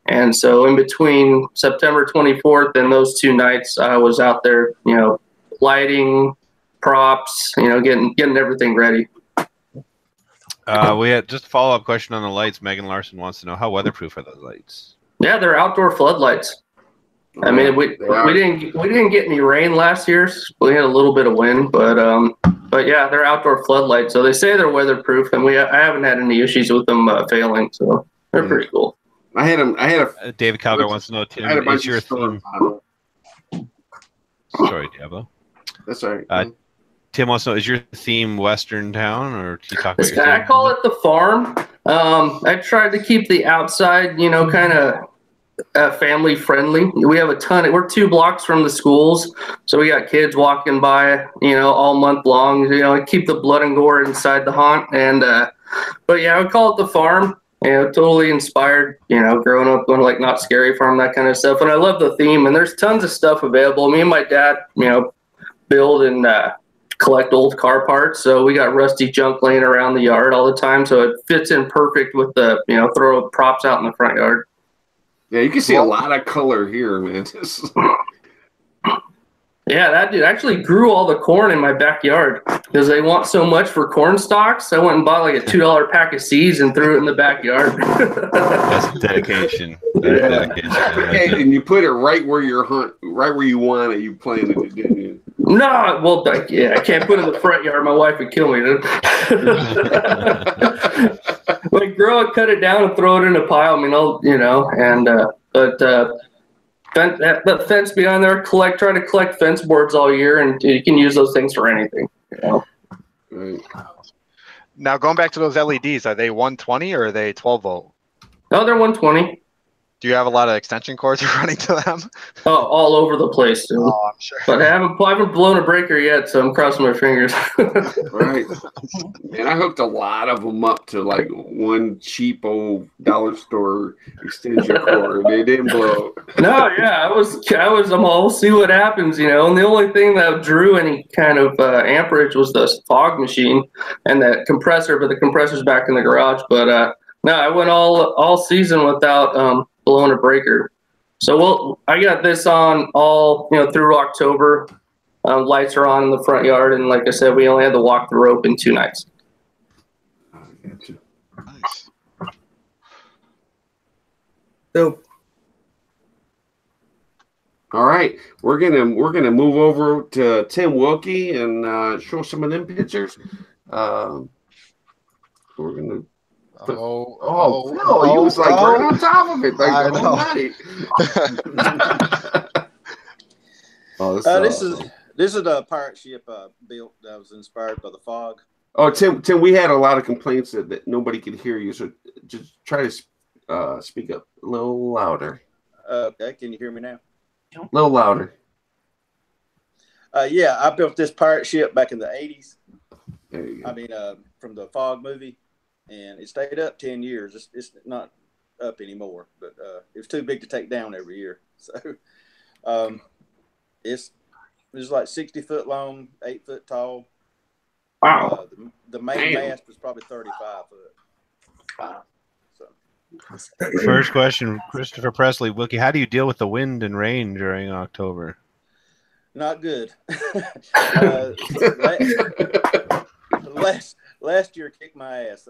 And so in between September 24th and those 2 nights, I was out there, lighting, props, getting everything ready. We had just a follow-up question on the lights. Megan Larson wants to know, how weatherproof are those lights? Yeah, they're outdoor floodlights. I mean, we didn't get any rain last year. We had a little bit of wind, but yeah, they're outdoor floodlights. So they say they're weatherproof, and I haven't had any issues with them failing. So they're pretty cool. David Calgar wants to know, Tim, is your theme? Sorry, Diablo. That's all right. Tim wants to know, is your theme Western town, or do you talk about your I call it the farm. I tried to keep the outside, kind of family friendly. We have we're 2 blocks from the schools, so we got kids walking by, all month long. Keep the blood and gore inside the haunt, and but yeah, I would call it the farm. Totally inspired. Growing up going like Not Scary Farm, that kind of stuff, and I love the theme. And there's tons of stuff available. Me and my dad, build and collect old car parts, so we got rusty junk laying around the yard all the time. So it fits in perfect with the throw props out in the front yard. Yeah, you can see a lot of color here, man. Yeah, that dude actually grew all the corn in my backyard because they want so much for corn stalks. I went and bought like a $2 pack of seeds and threw it in the backyard. That's dedication. Dedication. And you put it right where you want it. You planted it, didn't you? No, well, yeah, I can't put it in the front yard. My wife would kill me. Like, grow it, cut it down, and throw it in a pile. I mean, that fence behind there, try to collect fence boards all year, and you can use those things for anything. Right. Now, going back to those LEDs, are they 120 or are they 12 volt? No, they're 120. Do you have a lot of extension cords running to them? Oh, all over the place, dude. Oh, I'm sure. But I haven't blown a breaker yet, so I'm crossing my fingers. Right. Man, I hooked a lot of them up to like one cheap old dollar store extension cord. They didn't blow. No, yeah, we'll see what happens, And the only thing that drew any kind of amperage was the fog machine and that compressor, but the compressor's back in the garage. But no, I went all season without blowing a breaker. So I got this on all through October. Lights are on in the front yard, and like I said, we only had to walk the rope in 2 nights. Nice. So, all right, we're gonna move over to Tim Wilkie and show some of them pictures. We're gonna. He was like right on top of it. Like, I know. This is the pirate ship built that was inspired by the fog. Oh, Tim, we had a lot of complaints that nobody could hear you, so just try to speak up a little louder. Okay, can you hear me now? A little louder. Yeah, I built this pirate ship back in the 80s. There you go. I mean, from the Fog movie. And it stayed up 10 years. It's not up anymore, but it was too big to take down every year. So it's like 60 foot long, 8 foot tall. Wow. The main mast was probably 35 foot. Wow. So First question, Christopher Presley, Wilkie, how do you deal with the wind and rain during October? Not good. Last year kicked my ass.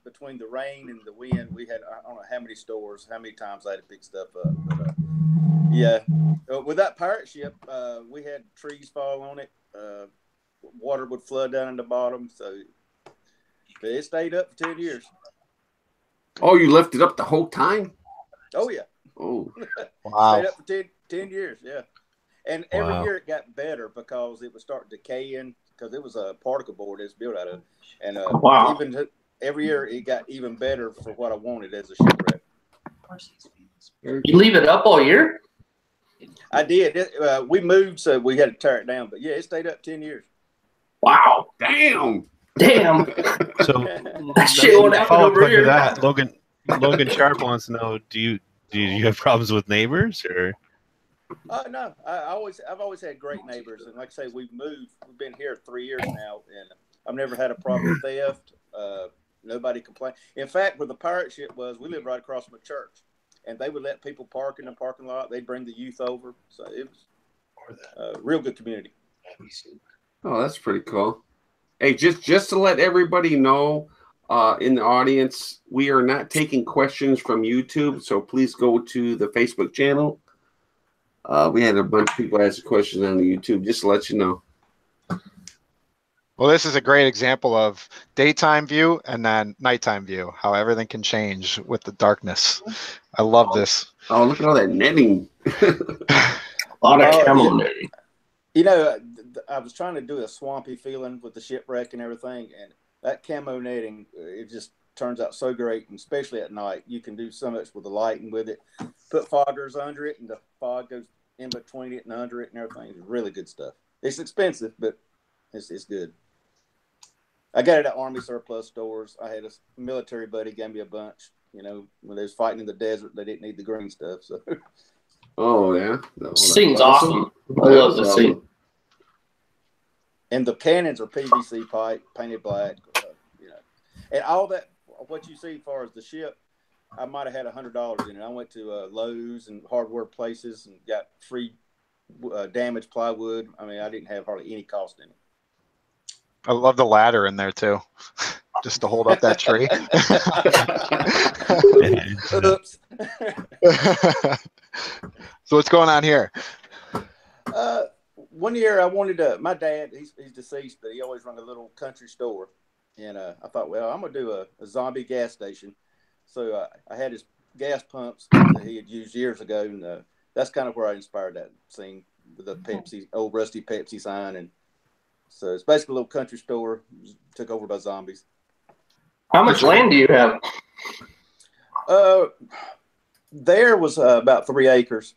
Between the rain and the wind, we had, I don't know how many stores, how many times I had to pick stuff up. But yeah, with that pirate ship, we had trees fall on it. Water would flood down in the bottom. So but it stayed up for 10 years. Oh, you left it up the whole time? Oh, yeah. Oh, Wow. Stayed up for 10 years, yeah. And every year it got better because it would start decaying because it was a particle board it's built out of. And even every year it got even better for what I wanted as a shipwreck. You leave it up all year? I did. We moved, so we had to tear it down. But yeah, it stayed up 10 years. Wow. damn. Damn. So That shit won't happen follow up over to here. that. Logan Sharp wants to know: Do you have problems with neighbors or? No, I've always had great neighbors, and like I say, we've been here 3 years now, and I've never had a problem with theft. Nobody complained. In fact, where the pirate ship was, we lived right across from a church, and they would let people park in the parking lot. They'd bring the youth over, so it was a real good community. Oh, that's pretty cool. Hey, just to let everybody know, in the audience, we are not taking questions from YouTube, so please go to the Facebook channel. We had a bunch of people ask questions on the YouTube, just to let you know. Well, this is a great example of daytime view and then nighttime view, how everything can change with the darkness. I love this. Oh, look at all that netting. A lot of camo netting. You know, I was trying to do a swampy feeling with the shipwreck and everything, and that camo netting, it just turns out so great, and especially at night. You can do so much with the lighting with it. Put foggers under it, and the fog goes in between it and under it and everything. It's really good stuff. It's expensive, but it's good. I got it at Army surplus stores. I had a military buddy gave me a bunch. You know, when they was fighting in the desert, they didn't need the green stuff. So. Oh, yeah. This thing's awesome. I love this thing. And the cannons are PVC pipe, painted black. You know, and all that, what you see as far as the ship, I might have had $100 in it. I went to Lowe's and hardware places and got free damaged plywood. I mean, I didn't have hardly any cost in it. I love the ladder in there too, just to hold up that tree. Oops. So what's going on here? One year I wanted to, my dad, he's deceased, but he always run a little country store. And I thought, well, I'm going to do a zombie gas station. So I had his gas pumps that he had used years ago. And that's kind of where I inspired that scene with the Pepsi, old rusty Pepsi sign. And so it's basically a little country store took over by zombies. How much land do you have? There was about 3 acres.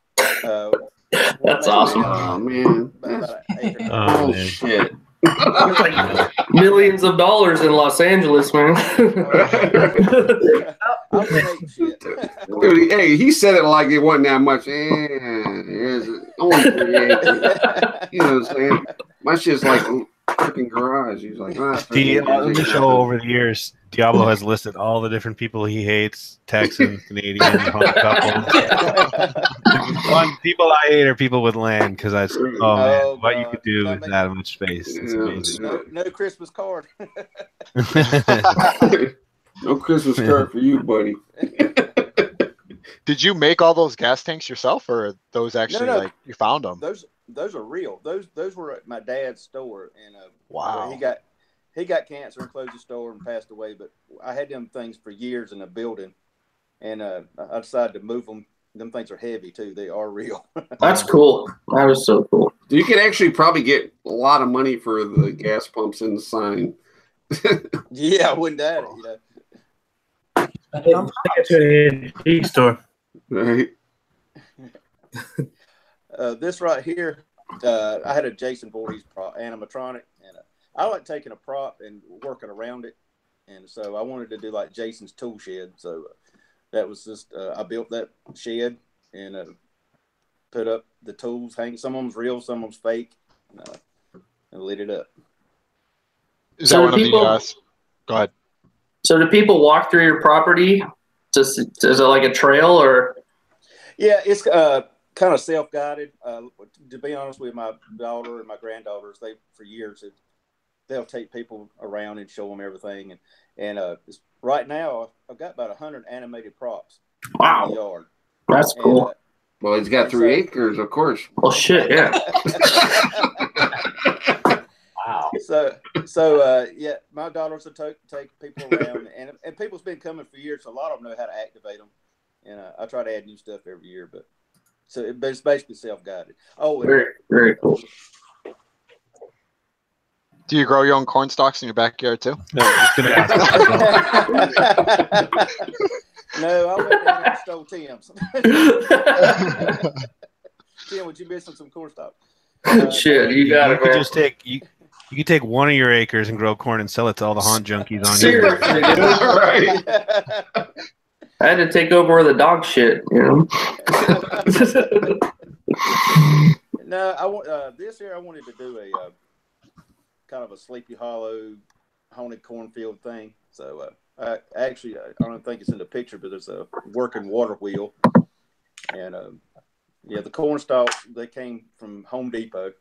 That's awesome. Oh, man. Oh, man. Shit. It's like millions of dollars in Los Angeles, man. Dude, hey, he said it like it wasn't that much. Here's only 3 acres. You know what I'm saying? My shit's like a freaking garage. He's like, On the show over the years, Diablo has listed all the different people he hates: Texans, Canadians, hung couples. One people I hate are people with land because man, what you could do with that much space. It's amazing. No Christmas card. No Christmas card for you, buddy. Did you make all those gas tanks yourself, or those actually No. like you found them? Those are real. Those were at my dad's store, and wow, he got cancer and closed the store and passed away. But I had them things for years in a building, and I decided to move them. Them things are heavy too. They are real. That's cool. That is so cool. You could actually probably get a lot of money for the gas pumps and the sign. Yeah, I wouldn't doubt it. You know. Take it to an antique store. Right. This right here, I had a Jason Voorhees prop, animatronic, and I like taking a prop and working around it. And so I wanted to do like Jason's tool shed. So that was just, I built that shed and put up the tools, hang. Some of them's real, some of them's fake, and lit it up. Is that one of the? Go ahead. So do people walk through your property Just is it like a trail or? Yeah, it's kind of self-guided. To be honest with my daughter and my granddaughters, they for years they'll take people around and show them everything. And right now I've got about 100 animated props. Wow, in the yard. That's cool. Well, he's got 3 acres, of course. Well, shit, yeah. Wow. Yeah, my daughters will take people around, and people's been coming for years. So a lot of them know how to activate them, and I try to add new stuff every year. But it's basically self-guided. Oh, very, very cool. Do you grow your own corn stalks in your backyard too? No, I went down and stole Tim's. Tim, would you miss some corn stalks? Shit, you got it, man. Just take you could take 1 of your acres and grow corn and sell it to all the haunt junkies on here. Seriously, right. I had to take over the dog shit, you know. No, I want this year. I wanted to do a kind of a Sleepy Hollow haunted cornfield thing. So I don't think it's in the picture, but there's a working water wheel, and yeah, the corn stalks, they came from Home Depot.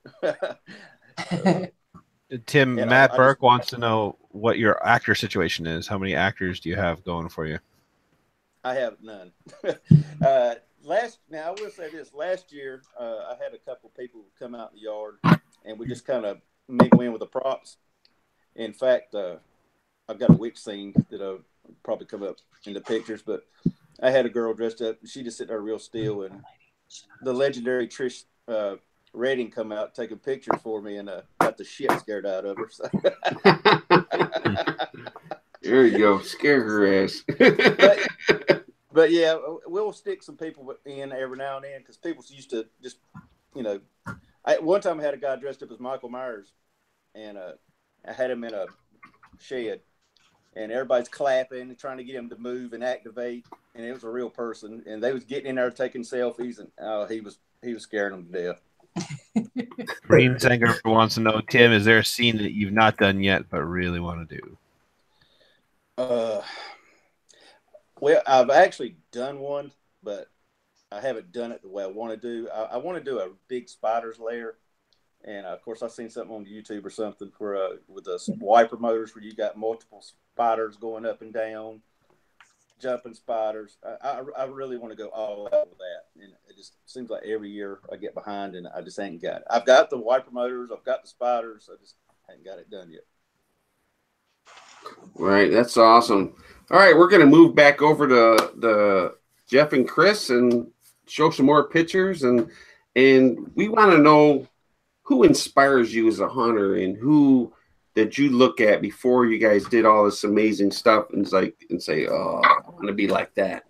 Tim, Matt Burke wants to know what your actor situation is. How many actors do you have going for you? I have none. Now I will say this: last year, I had a couple people come out in the yard, and we just kind of mingle in with the props. In fact, I've got a witch scene that'll probably come up in the pictures, but I had a girl dressed up. She just sitting there real still, and the legendary Trish Redding come out, take a picture for me, and got the shit scared out of her. So. There you go, scare her ass. but yeah, we'll stick some people in every now and then because people used to just, one time I had a guy dressed up as Michael Myers, and I had him in a shed, and everybody's clapping and trying to get him to move and activate, and it was a real person, and they was getting in there taking selfies, and he was scaring them to death. Green Singer wants to know, Tim, is there a scene that you've not done yet but really want to do? Well, I've actually done one, but I haven't done it the way I want to do. I want to do a big spider's lair, and of course I've seen something on YouTube or something where with the wiper motors where you got multiple spiders going up and down, jumping spiders. I really want to go all out with that, and it just seems like every year I get behind and I just ain't got it. I've got the wiper motors, I've got the spiders, I just haven't got it done yet. Right, that's awesome. All right, we're gonna move back over to the Jeff and Chris and show some more pictures, and we want to know who inspires you as a hunter and who that you look at before you guys did all this amazing stuff and say, oh, I want to be like that.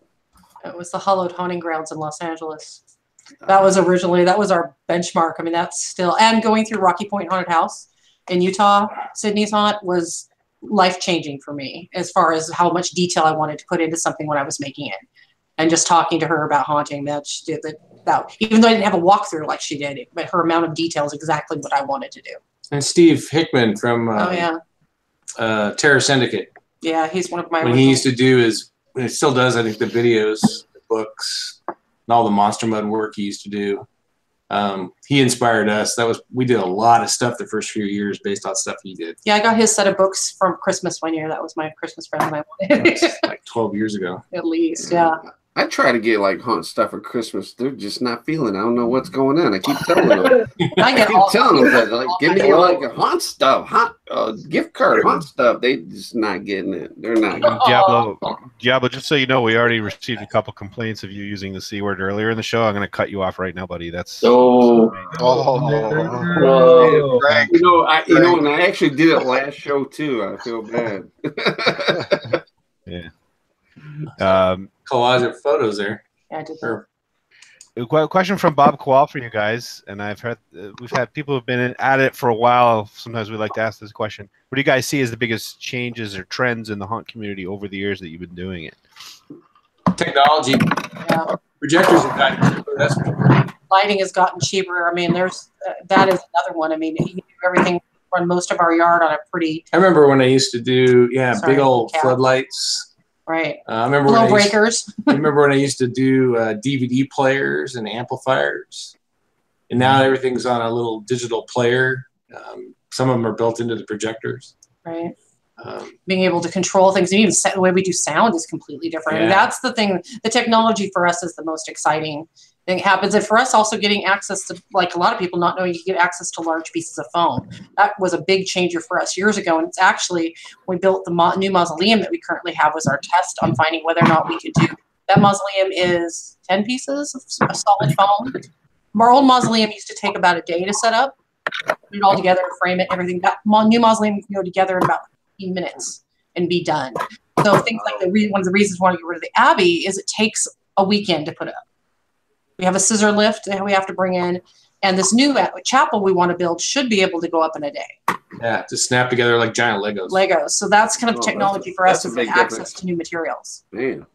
It was the Hollowed Haunting Grounds in Los Angeles. That was our benchmark. I mean, that's still, and going through Rocky Point Haunted House in Utah, Sydney's haunt was life-changing for me as far as how much detail I wanted to put into something when I was making it. And just talking to her about haunting, that she did that, even though I didn't have a walkthrough like she did, but her amount of detail is exactly what I wanted to do. And Steve Hickman from Terror Syndicate. Yeah, he's one of my. What he used to do is, and it still does, I think, the videos, the books, and all the Monster Mud work he used to do. He inspired us. We did a lot of stuff the first few years based on stuff he did. Yeah, I got his set of books from Christmas one year. That was my Christmas present I wanted. Like 12 years ago. At least, yeah. I try to get like hunt stuff for Christmas. They're just not feeling. I don't know what's going on. I keep telling them. I keep telling them that, like, give me like a hunt stuff, gift card, hunt stuff. They just not getting it. They're not. Diablo, just so you know, we already received a couple complaints of you using the C word earlier in the show. I'm going to cut you off right now, buddy. That's and I actually did it last show too. I feel bad. Yeah. Collage of photos there. Yeah, I did. Sure. A question from Bob Koal for you guys, and I've heard we've had people who've been at it for a while. Sometimes we like to ask this question: what do you guys see as the biggest changes or trends in the haunt community over the years that you've been doing it? Technology. Yeah. Projectors have gotten cheaper. That's for sure. Lighting has gotten cheaper. I mean, there's that is another one. I mean, you do everything. Run most of our yard on a pretty. I remember when I used to do big old floodlights. Right. I remember Blow breakers. I remember when I used to do DVD players and amplifiers, and now everything's on a little digital player. Some of them are built into the projectors. Right. Being able to control things, and even the way we do sound is completely different. Yeah. And that's the thing. The technology for us is the most exciting thing happens. And for us, also getting access to, like a lot of people not knowing you can get access to large pieces of foam. That was a big changer for us years ago. And it's actually, we built the new mausoleum that we currently have was our test on finding whether or not we could do. That mausoleum is 10 pieces of solid foam. Our old mausoleum used to take about a day to set up, put it all together, frame it, everything. That new mausoleum can go together in about 15 minutes and be done. So things like one of the reasons we want to get rid of the Abbey is it takes a weekend to put up. We have a scissor lift that we have to bring in, and this new chapel we want to build should be able to go up in a day. Yeah, to snap together like giant Legos. So that's kind of technology for us, is big access difference. to new materials. Man.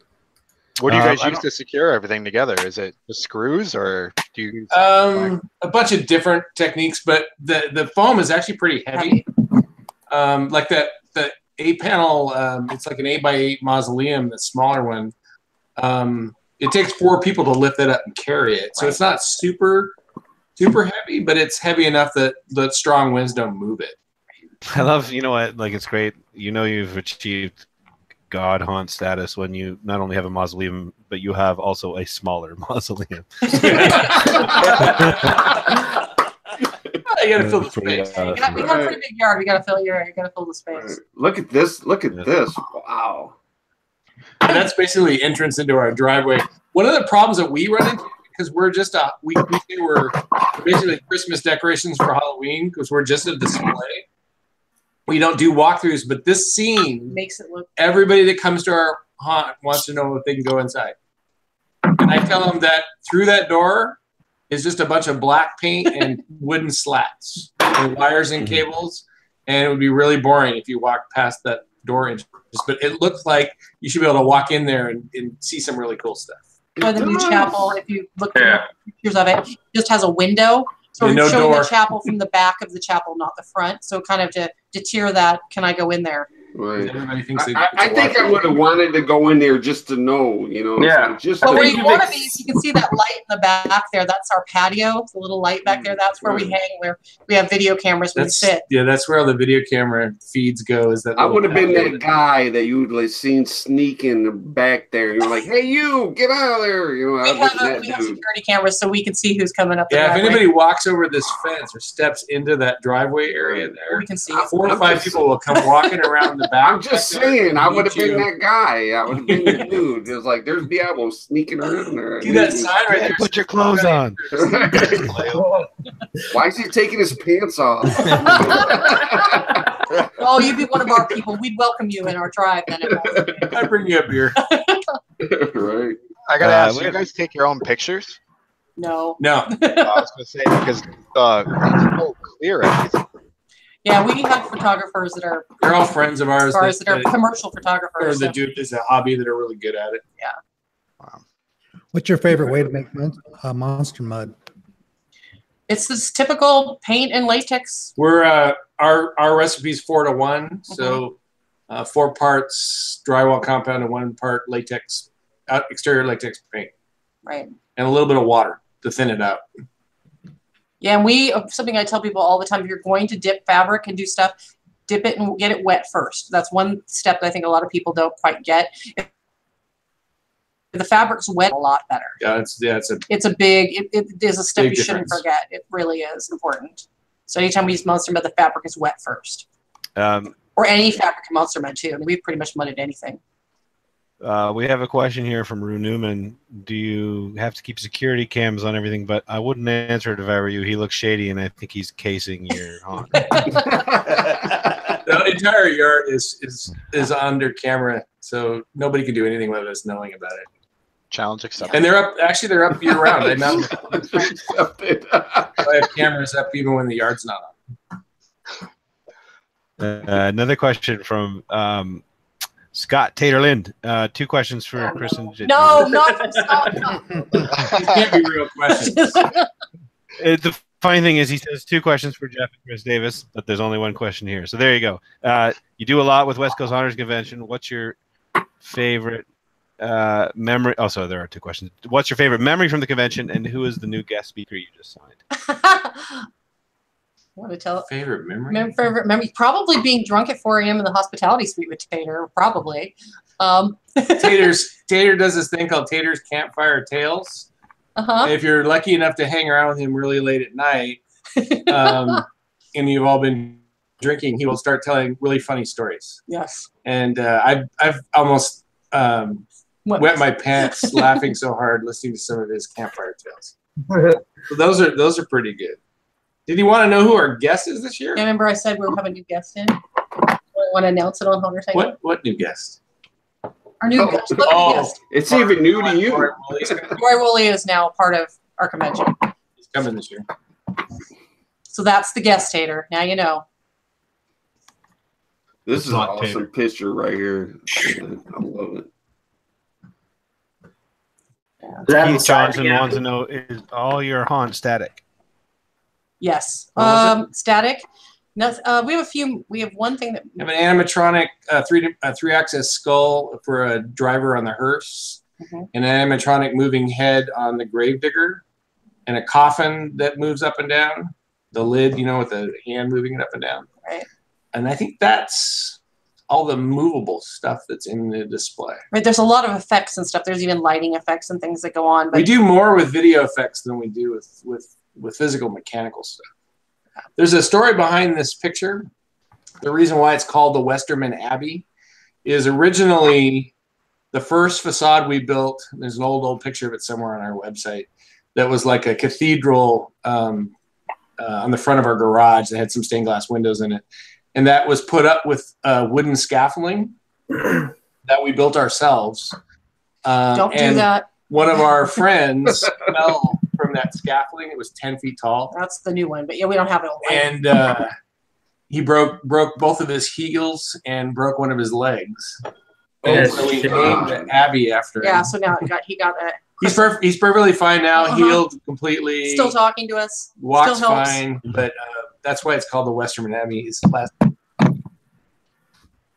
What do you guys use to secure everything together? Is it just screws, or do you use a bunch of different techniques, but the foam is actually pretty heavy. Like the 8-panel, it's like an 8x8 mausoleum, the smaller one. It takes 4 people to lift it up and carry it. So it's not super heavy, but it's heavy enough that the strong winds don't move it. I love, you know what, like it's great. You know you've achieved God haunt status when you not only have a mausoleum, but you have also a smaller mausoleum. You gotta fill the space. We got a pretty big yard. You gotta fill the space. Look at this. Look at this. Wow. And that's basically the entrance into our driveway. One of the problems that we run into, because we're just we say we're basically Christmas decorations for Halloween, because we're just a display. We don't do walkthroughs, but this scene makes it look. Everybody that comes to our haunt wants to know if they can go inside. And I tell them that through that door is just a bunch of black paint and wooden slats and wires and cables, and it would be really boring if you walked past that door entrance. But it looks like you should be able to walk in there and see some really cool stuff. Or the new chapel, if you look at pictures of it, just has a window. So Yeah, we're no showing door. the chapel from the back of the chapel, not the front. So kind of to deter that, can I go in there? Right. Everybody thinks I think I would have wanted to go in there just to know, you know. Yeah. Just But to where you want to be, you can see that light in the back there. That's our patio. The little light back there. That's where we hang. Where we have video cameras when we sit. Yeah, that's where all the video camera feeds go. Is that I would have been that guy that you would like seen sneaking back there. You're like, "Hey, you, get out of there!" You know, We I've have, been that we have dude. security cameras so we can see who's coming up. The Yeah, if driveway. anybody walks over this fence or steps into that driveway area there, we can see. 4 or 5 people will come walking around the back. I'm just saying, I would have been that guy. I would have been the dude. It was like, there's Diablo sneaking around there. See that sign right there? Put your clothes on. Why is he taking his pants off? Oh, you'd be one of our people. We'd welcome you in our tribe. Then I bring you a beer. Right. I gotta ask, do you guys take your own pictures? No. No. I was gonna say because it's so clear everything. Yeah, we have photographers that are They're all friends of ours. that are commercial photographers. Or that do it as a hobby that are really good at it. Yeah. What's your favorite way to make monster mud? It's this typical paint and latex. We're our recipe's 4-to-1, so 4 parts drywall compound and 1 part latex, exterior latex paint, Right. and a little bit of water to thin it out. Yeah, and something I tell people all the time, if you're going to dip fabric and do stuff, dip it and get it wet first. That's one step that I think a lot of people don't quite get. If the fabric's wet, a lot better. Yeah, it's It is a step Big you shouldn't difference. forget. It really is important. So anytime we use monster mud, the fabric is wet first. Or any fabric in monster mud too. I mean, we've pretty much mudded anything. We have a question here from Rue Newman. Do you have to keep security cams on everything? But I wouldn't answer it if I were you. He looks shady, and I think he's casing your haunt. The entire yard is under camera, so nobody can do anything without us knowing about it. Challenge accepted. And they're up year round. I have cameras up even when the yard's not on. Another question from Scott Taterlind. 2 questions for Chris and J. No, not from Scott. No. These can't be real questions. The funny thing is, he says 2 questions for Jeff and Chris Davis, but there's only 1 question here. So there you go. You do a lot with West Coast Honors Convention. What's your favorite memory? Oh, so there are 2 questions. What's your favorite memory from the convention, and who is the new guest speaker you just signed? Want to tell Favorite memory? favorite memory? Probably being drunk at 4 a.m. in the hospitality suite with Tater. Probably. Tater does this thing called Tater's Campfire Tales. If you're lucky enough to hang around with him really late at night, and you've all been drinking, he will start telling really funny stories. Yes. And I've almost wet my pants laughing so hard listening to some of his campfire tales. So those are pretty good. Did you want to know who our guest is this year? I remember I said we would have a new guest in. Want to announce it on Hunter's Hangout? What new guest? Our new guest. Guest. It's even new to you. Roy Woolley is now part of our convention. He's coming this year. So that's the guest, Tater. Now you know. This is an awesome picture right here. I love it. Keith Johnson wants to know, is all your haunt static? Yes. Static. No, we have a few. We have one thing that we have an animatronic 3-axis skull for a driver on the hearse, an animatronic moving head on the gravedigger, and a coffin that moves up and down. The lid, you know, with the hand moving it up and down. Right. And I think that's all the movable stuff that's in the display. Right. There's a lot of effects and stuff. There's even lighting effects and things that go on. But we do more with video effects than we do with physical mechanical stuff. There's a story behind this picture. The reason why it's called the Westerman Abbey is originally the first facade we built. There's an old picture of it somewhere on our website that was like a cathedral on the front of our garage that had some stained glass windows in it. And that was put up with wooden scaffolding that we built ourselves. Don't do that. One of our friends fell from that scaffolding. It was 10 feet tall. That's the new one, but yeah, we don't have it. And he broke both of his heels and broke one of his legs. And so we named the Abbey after him. Yeah, so now he got that. He's perfectly fine now, healed completely. Still talking to us. Walks Still helps. fine, but that's why it's called the Westerman Abbey. It's last.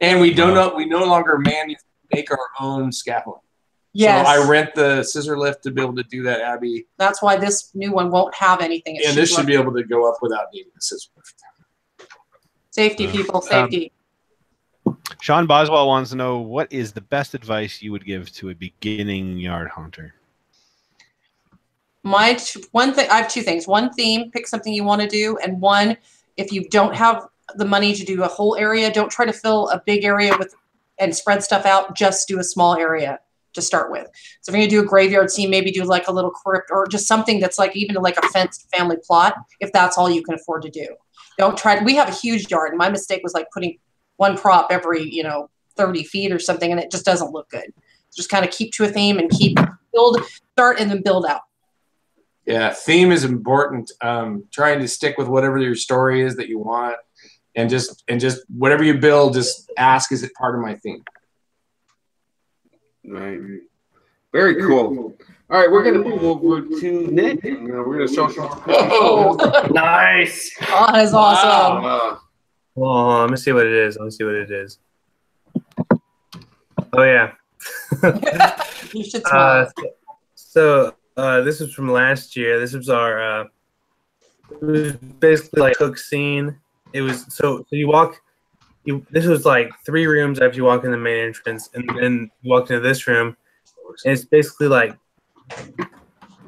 And we no longer make our own scaffolding. Yes. So I rent the scissor lift to be able to do that Abbey. That's why this new one won't have anything. And this should be able to go up without needing the scissor lift. Safety, people, safety. Sean Boswell wants to know, what is the best advice you would give to a beginning yard haunter? I have 2 things. One, theme, pick something you want to do. And one, if you don't have the money to do a whole area, don't try to fill a big area and spread stuff out. Just do a small area to start with. So if you're going to do a graveyard scene, maybe do like a little crypt or just something that's like even like a fenced family plot, if that's all you can afford to do. Don't try. We have a huge yard, and my mistake was like putting one prop every 30 feet or something, and it just doesn't look good. Just kind of keep to a theme and start and then build out. Yeah, theme is important. Trying to stick with whatever your story is that you want, and just whatever you build, just ask, is it part of my theme? Right. Very cool. All right, we're going to move over to Nick. We're going to show some. Oh, nice. Oh, that's awesome. Wow. Oh, let me see what it is. Oh, yeah. You should smile. This was from last year. This was our it was basically like cook scene. It was so you walk. This was like 3 rooms after you walk in the main entrance, and then you walk into this room, and it's basically like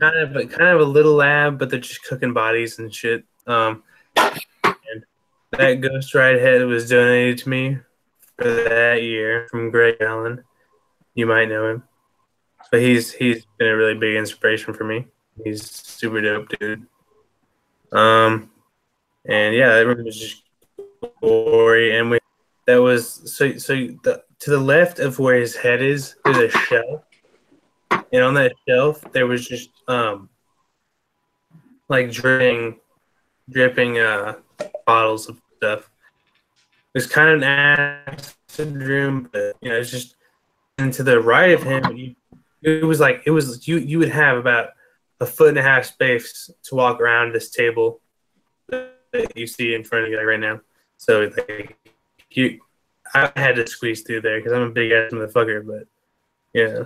kind of a little lab, but they're just cooking bodies and shit. And that ghost ride head was donated to me for that year from Greg Allen. You might know him, but he's been a really big inspiration for me. He's super dope, dude. And yeah, that room was just gory, and to the left of where his head is, there's a shelf, and on that shelf there was just like dripping bottles of stuff. It's kind of an acid room, but it's just. And to the right of him, you would have about 1.5 foot space to walk around this table that you see in front of you right now. So I had to squeeze through there because I'm a big ass motherfucker. But yeah,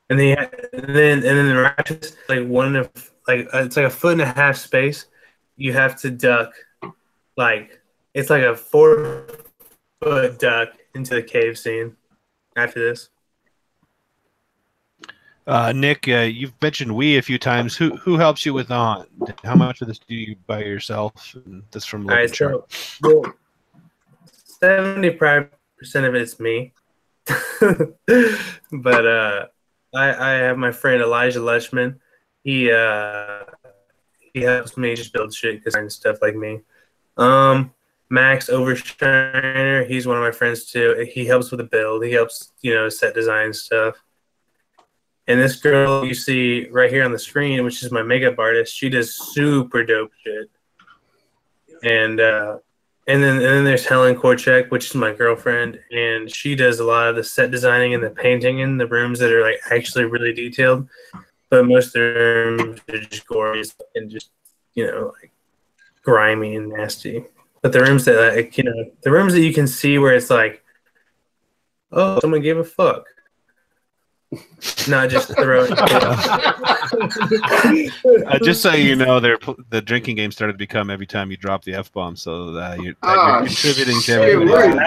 and then the ratchets like it's like a 1.5 foot space. You have to duck like it's like a 4 foot duck into the cave scene after this. Nick, you've mentioned we a few times. Who helps you with the haunt? How much of this do you by yourself? And this from All right, so 75% of it's me, but I have my friend Elijah Lutchman. He helps me just build shit and stuff like me. Max Overshiner, he's one of my friends too. He helps with the build. He helps, set design stuff. And this girl you see right here on the screen, which is my makeup artist, she does super dope shit. And then there's Helen Korchek, which is my girlfriend, and she does a lot of the set designing and the painting in the rooms that are like actually really detailed. But most of the rooms are just gory and just like grimy and nasty. But the rooms that the rooms that you can see where it's like, oh, someone gave a fuck. Not just throwing. Just so you know, the drinking game started to become every time you drop the F-bomb, so you're contributing to everything.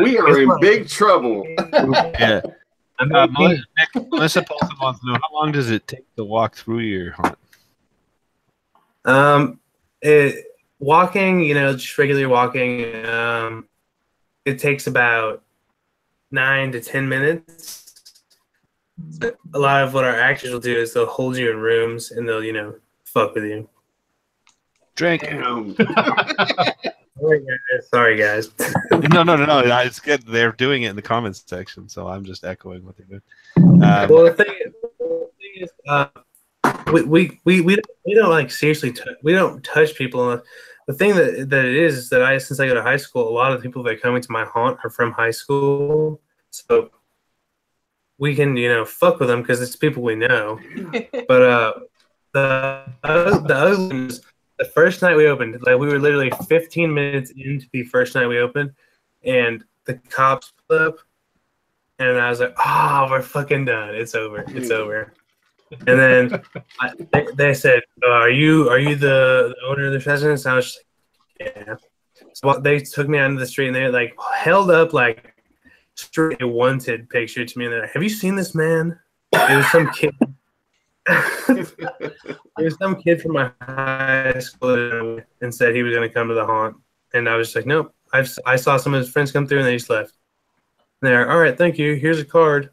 We are in big trouble. Yeah. Melissa Paulson wants to know, how long does it take to walk through your haunt? Walking, just regular walking, it takes about 9 to 10 minutes. A lot of what our actors will do is they'll hold you in rooms and they'll, fuck with you. Drink. Sorry, guys. No. It's good. They're doing it in the comments section, so I'm just echoing what they're doing. Well, the thing is, we don't like seriously. We don't touch people. The thing that it is that since I go to high school, a lot of the people that come into my haunt are from high school, so we can fuck with them because it's people we know. But the other thing is, the first night we opened, like we were literally 15 minutes into the first night we opened, and the cops pulled up, and I was like, "Oh, we're fucking done. It's over. It's over." And then they said, "Are you the owner of this residence?" And I was just like, "Yeah." So they took me out into the street, and they like held up like straight a wanted picture to me, and they're like, "Have you seen this man?" It was some kid. There's some kid from my high school and said he was going to come to the haunt, and I was just like, nope. I saw some of his friends come through and they just left. And they're all right, thank you. Here's a card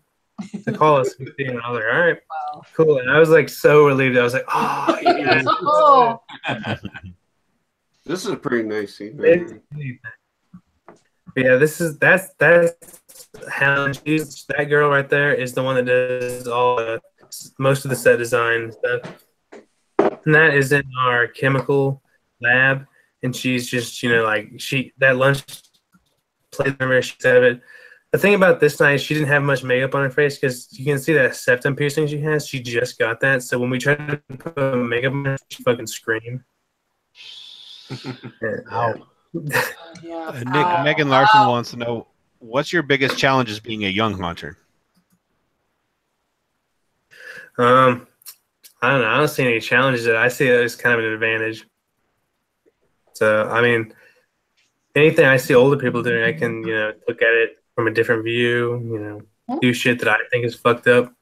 to call us. And I was like, all right, cool. And I was like so relieved. I was like, oh, yeah. This is a pretty nice scene. Yeah, that's Helen. That girl right there is the one that does most of the set design stuff. And that is in our chemical lab, and she's just that lunch plate number she said it. The thing about this night, she didn't have much makeup on her face because you can see that septum piercing she has. She just got that, so when we tried to put makeup on her, she fucking screamed. Ow. Nick, Megan Larson wants to know, what's your biggest challenge as being a young haunter? I don't know. I don't see any challenges. I see that as kind of an advantage. So, I mean, anything I see older people doing, I can, look at it from a different view, do shit that I think is fucked up.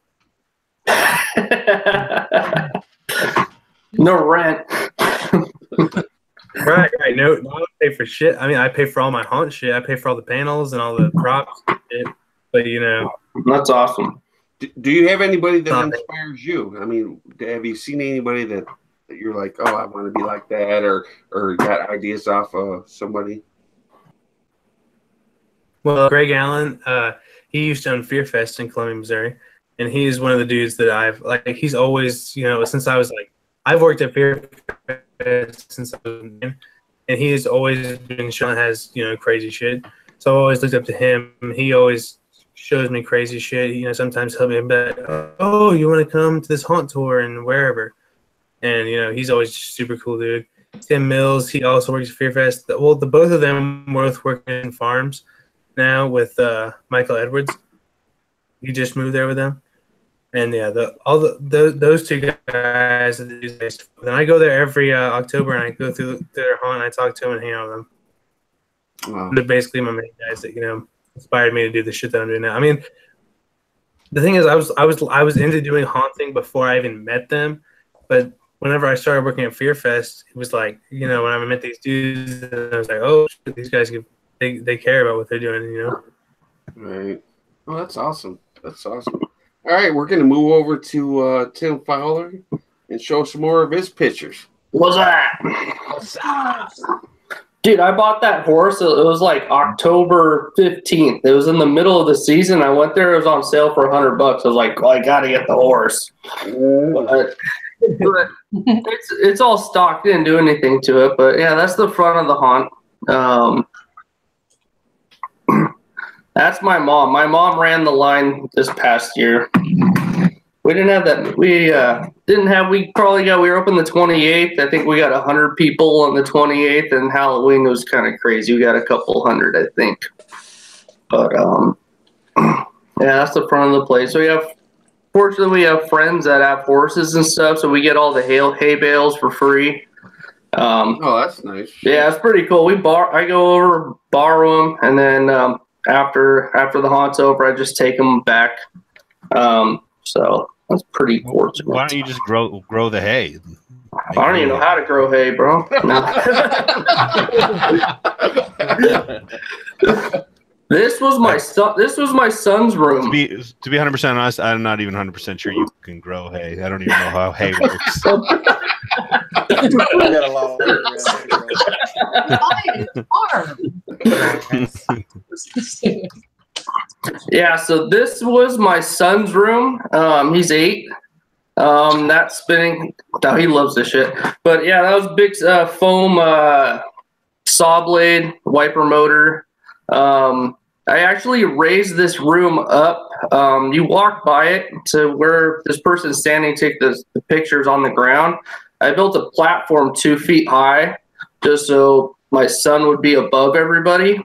No rent. Right. No, I don't pay for shit. I mean, I pay for all my haunt shit. I pay for all the panels and all the props and shit. But, That's awesome. Do you have anybody that inspires you? I mean, have you seen anybody that you're like, oh, I want to be like that, or got ideas off of somebody? Well, Greg Allen, he used to own Fear Fest in Columbia, Missouri, and he's one of the dudes that he's always, since I was I've worked at Fear Fest since I was 9, and he has always been shown has, crazy shit. So I always looked up to him. He always shows me crazy shit, sometimes help me back. Oh, you want to come to this haunt tour and wherever? And, he's always super cool, dude. Tim Mills, he also works at Fear Fest. Well, the both of them both work in farms. now with Michael Edwards. He just moved there with them. And yeah, those two guys. Then I go there every October, and I go through their haunt, and I talk to them and hang out with them. Wow. They're basically my main guys that inspired me to do the shit that I'm doing now. I mean, the thing is, I was into doing haunting before I even met them, but whenever I started working at Fear Fest, it was like when I met these dudes, and I was like, oh, shit, these guys they care about what they're doing, Right. Oh, that's awesome. That's awesome. All right, we're gonna move over to Tim Fowler and show some more of his pictures. What's that? Dude, I bought that horse. It was like October 15th. It was in the middle of the season. I went there. It was on sale for $100. I was like, well, I got to get the horse. But it's all stock. Didn't do anything to it. But, yeah, that's the front of the haunt. That's my mom. My mom ran the line this past year. We didn't have that. We were open the 28th. I think we got 100 people on the 28th, and Halloween was kind of crazy. We got a couple hundred, I think. But, yeah, that's the front of the place. So fortunately, we have friends that have horses and stuff, so we get all the hay bales for free. Oh, that's nice. Yeah, it's pretty cool. I go over, borrow them, and then after the haunt's over, I just take them back. So that's pretty fortunate. Why don't you just grow the hay? I don't even know how to grow hay, bro. This was my son. This was my son's room. To be 100% honest, I'm not even 100% sure you can grow hay. I don't even know how hay works. Yeah, so this was my son's room. He's 8. That's spinning. Oh, he loves this shit. But yeah, that was big foam saw blade wiper motor. I actually raised this room up. You walk by it to where this person's standing, take the pictures on the ground. I built a platform 2 feet high just so my son would be above everybody.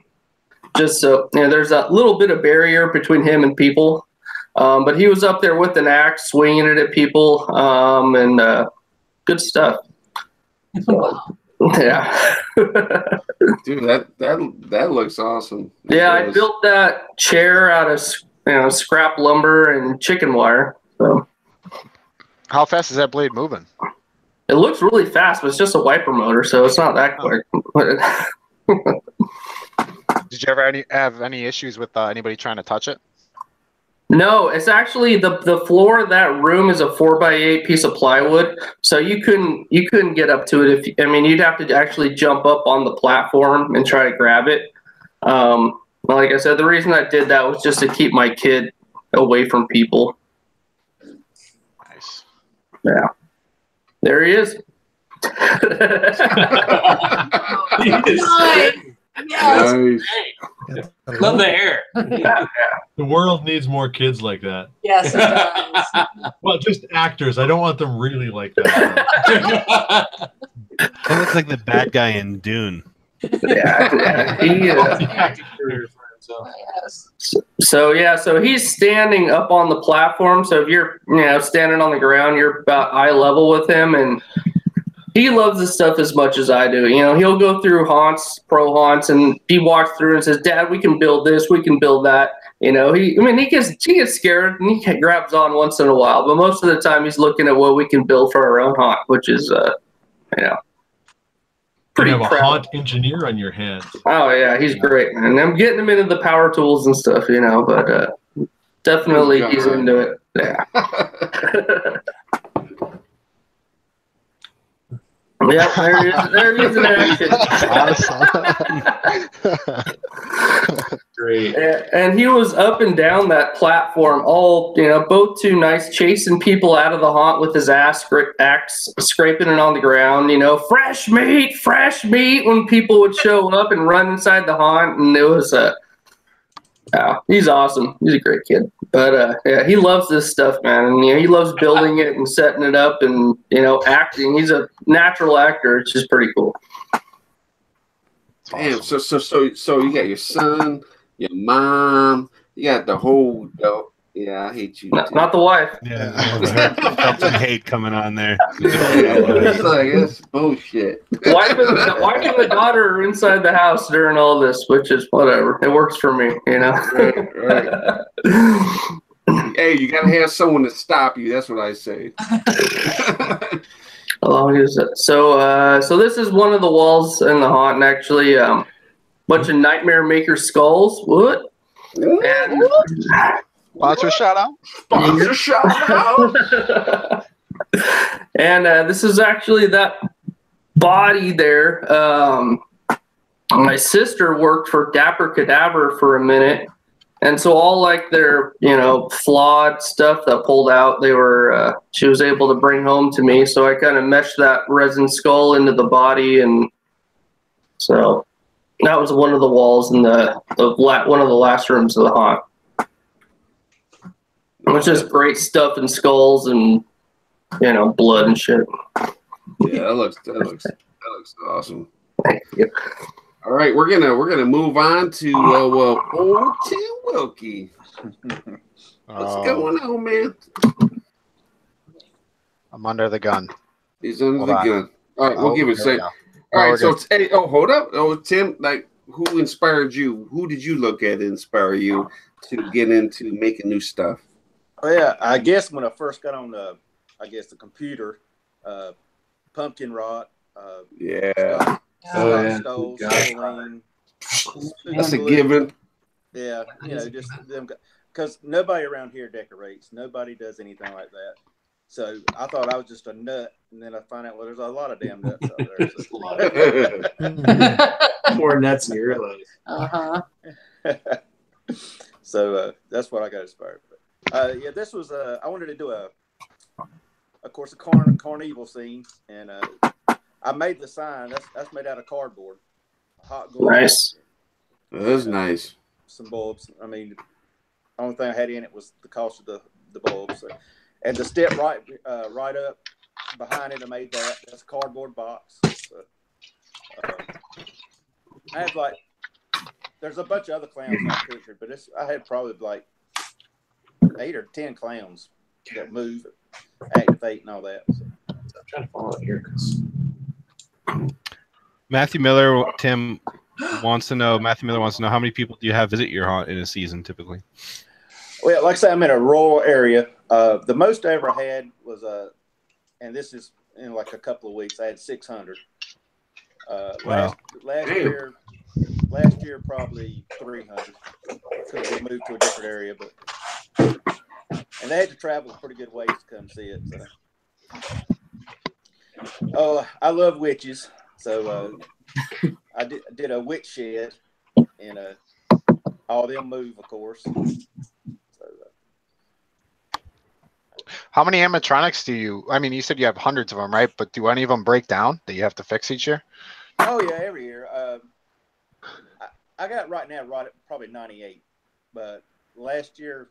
Just so there's a little bit of barrier between him and people. But he was up there with an axe, swinging it at people, and good stuff. Yeah. Dude, that looks awesome. Yeah, I built that chair out of scrap lumber and chicken wire. So. How fast is that blade moving? It looks really fast, but it's just a wiper motor, so it's not that quick. Did you ever have any issues with anybody trying to touch it? No, it's actually the floor of that room is a 4x8 piece of plywood, so you couldn't get up to it. You'd have to actually jump up on the platform and try to grab it. Like I said, the reason I did that was just to keep my kid away from people. Nice. Yeah, there he is. Yes. Nice. Love the hair. The world needs more kids like that. Yes, it does. Well, just actors. I don't want them really like that. That looks like the bad guy in Dune. Yeah. He, so he's standing up on the platform. So if you're standing on the ground, you're about eye level with him, and he loves this stuff as much as I do. He'll go through haunts, pro haunts, and he walks through and says, "Dad, we can build this, we can build that." He gets scared and he grabs on once in a while, but most of the time he's looking at what we can build for our own haunt, which is, pretty you have proud. a haunt engineer on your hands. Oh yeah, he's great, man. And I'm getting him into the power tools and stuff, but definitely he's into it. Yeah. Yeah, there he is in action. Great. And he was up and down that platform, all both too nice, chasing people out of the haunt with his axe scraping it on the ground. Fresh meat when people would show up and run inside the haunt, and it was he's awesome. He's a great kid. But yeah, he loves this stuff, man. And he loves building it and setting it up and acting. He's a natural actor. It's just pretty cool. Damn. So you got your son, your mom. You got the whole. Yeah, I hate you. Not the wife. Yeah, felt some hate coming on there. It's like it's bullshit. The wife and the daughter are inside the house during all this, which is whatever. It works for me, you know. Right. Hey, you gotta have someone to stop you. That's what I say. How long is it? So this is one of the walls in the haunt, and actually, bunch of Nightmare Maker skulls. What? And Sponsor shout out. Sponsor shout out. And this is actually that body there. My sister worked for Dapper Cadaver for a minute. And so all like their, flawed stuff that pulled out, she was able to bring home to me. So I kind of meshed that resin skull into the body. And so that was one of the walls in one of the last rooms of the haunt. Which is great stuff and skulls and, blood and shit. Yeah, that looks awesome. Thank you. All right, we're gonna move on to old Tim Wilkie. What's going on, man? I'm under the gun. He's under the gun. All right, we'll give it a second. All right, so hold up. Oh, Tim, who inspired you? Who did you look at inspire you to get into making new stuff? Oh yeah, I guess when I first got on the computer, pumpkin rot. Skulls, that's a given. Yeah, just them, because nobody around here decorates. Nobody does anything like that. So I thought I was just a nut, and then I find out there's a lot of damn nuts out there. More nuts than you realize. So that's what I got inspired. This was I wanted to do a carnival scene, and I made the sign. That's made out of cardboard, hot glue. Nice. That is nice. Some bulbs. I mean, the only thing I had in it was the cost of the bulbs. So. And the step right up behind it, I made that. That's a cardboard box. So, I had there's a bunch of other clowns not pictured, but I had probably 8 or 10 clowns that move, activate, and all that. So. I'm trying to follow it here because. Matthew Miller wants to know how many people do you have visit your haunt in a season typically? Well, like I said, I'm in a rural area. The most I ever had was and this is in a couple of weeks, I had 600. Wow. Last year probably 300 because we moved to a different area, and they had to travel a pretty good ways to come see it. So. Oh, I love witches, so I did a witch shed, and all them move, of course. How many animatronics do you? I mean, you said you have hundreds of them, right? But do any of them break down that you have to fix each year? Oh yeah, every year. I got right now at probably 98, but last year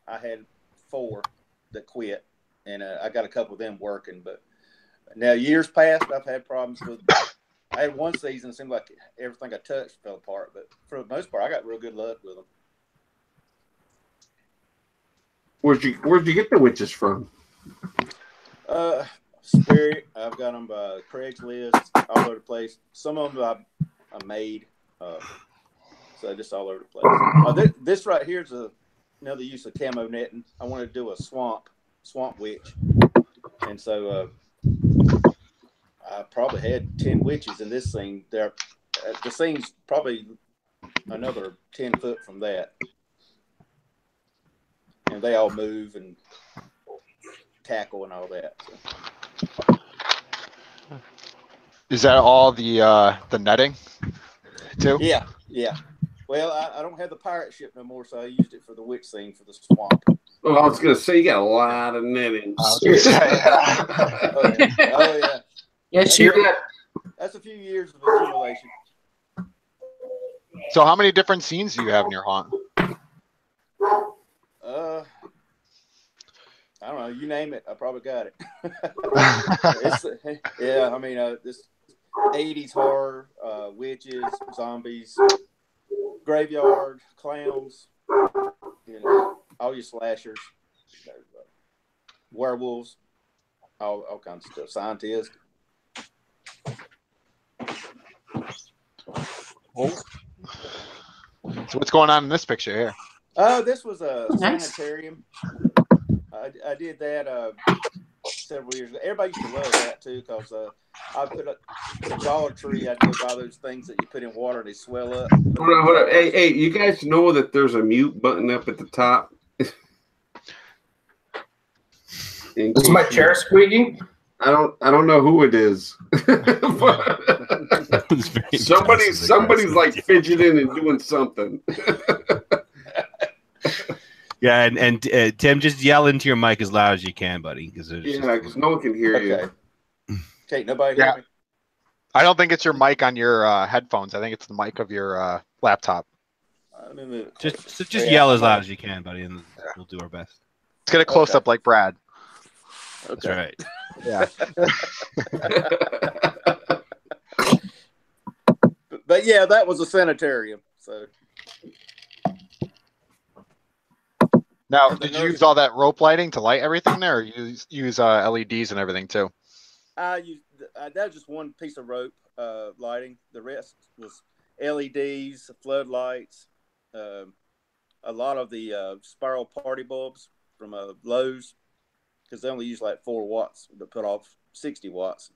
I had 4 that quit, and I got a couple of them working. But now years past, I've had problems with. I had one season, it seemed like everything I touched fell apart, but for the most part, I got real good luck with them. Where'd you get the witches from? Spirit. I've got them by Craigslist, all over the place. Some of them I made, so just all over the place. This right here is another use of camo netting. I wanted to do a swamp witch, and so I probably had 10 witches in this scene. The scene's probably another 10 foot from that. And they all move and tackle and all that. So. Is that all the netting too? Yeah. Well, I don't have the pirate ship no more, so I used it for the witch scene for the swamp. Well, I was gonna say you got a lot of netting. Oh yeah. Yes, that's a few years of accumulation. So how many different scenes do you have in your haunt? I don't know. You name it, I probably got it. I mean, this 80s horror, witches, zombies, graveyard, clowns, all your slashers, werewolves, all kinds of stuff. Scientists. Oh. So what's going on in this picture here? Oh, this was a Nice. sanitarium. I did that several years ago. Everybody used to love that too, because I put up the Dollar Tree. I'd go buy those things that you put in water, they swell up. Hold on. Hey, you guys know that there's a mute button up at the top? Is my chair squeaking? I don't know who it is. Somebody's like fidgeting and doing something. Yeah, and Tim, just yell into your mic as loud as you can, buddy. Because no one can hear you. Okay, nobody hear me? I don't think it's your mic on your headphones. I think it's the mic of your laptop. Just yell as loud as you can, buddy, and we'll do our best. Let's get a close up like Brad. That's right. Yeah. But yeah, that was a sanitarium. So now, did you use all that rope lighting to light everything there, or use LEDs and everything too? that was just one piece of rope lighting. The rest was LEDs, floodlights, a lot of the spiral party bulbs from Lowe's, because they only use like 4 watts to put off 60 watts.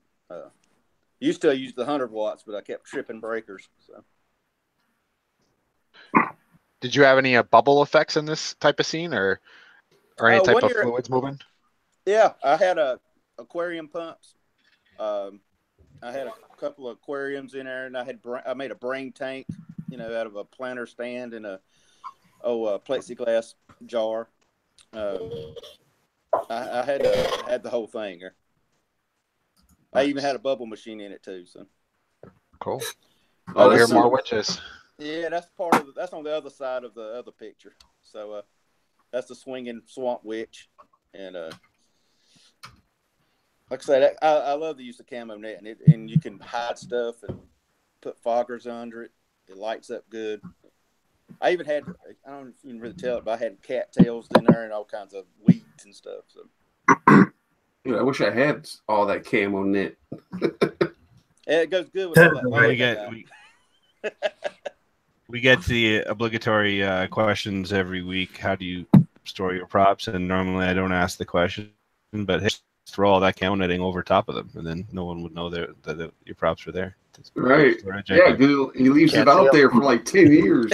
Used to use the 100 watts, but I kept tripping breakers. So, did you have any bubble effects in this type of scene, or any type of fluids moving? Yeah, I had aquarium pumps. I had a couple of aquariums in there, and I made a brain tank, out of a planter stand and a plexiglass jar. I had the whole thing. I even had a bubble machine in it too. So cool. Oh, there are more witches. Yeah, that's on the other side of the other picture. So that's the swinging swamp witch, and like I said, I love the use of camo net, and you can hide stuff and put foggers under it. It lights up good. I even had, I don't know if you can really tell it, but I had cattails in there and all kinds of weeds and stuff. So, I wish I had all that camo net. It goes good with all that. We get the obligatory questions every week. How do you store your props? And normally I don't ask the question, but throw all that camo netting over top of them, and then no one would know that your props were there. Right. Yeah, he leaves it out there for like 10 years.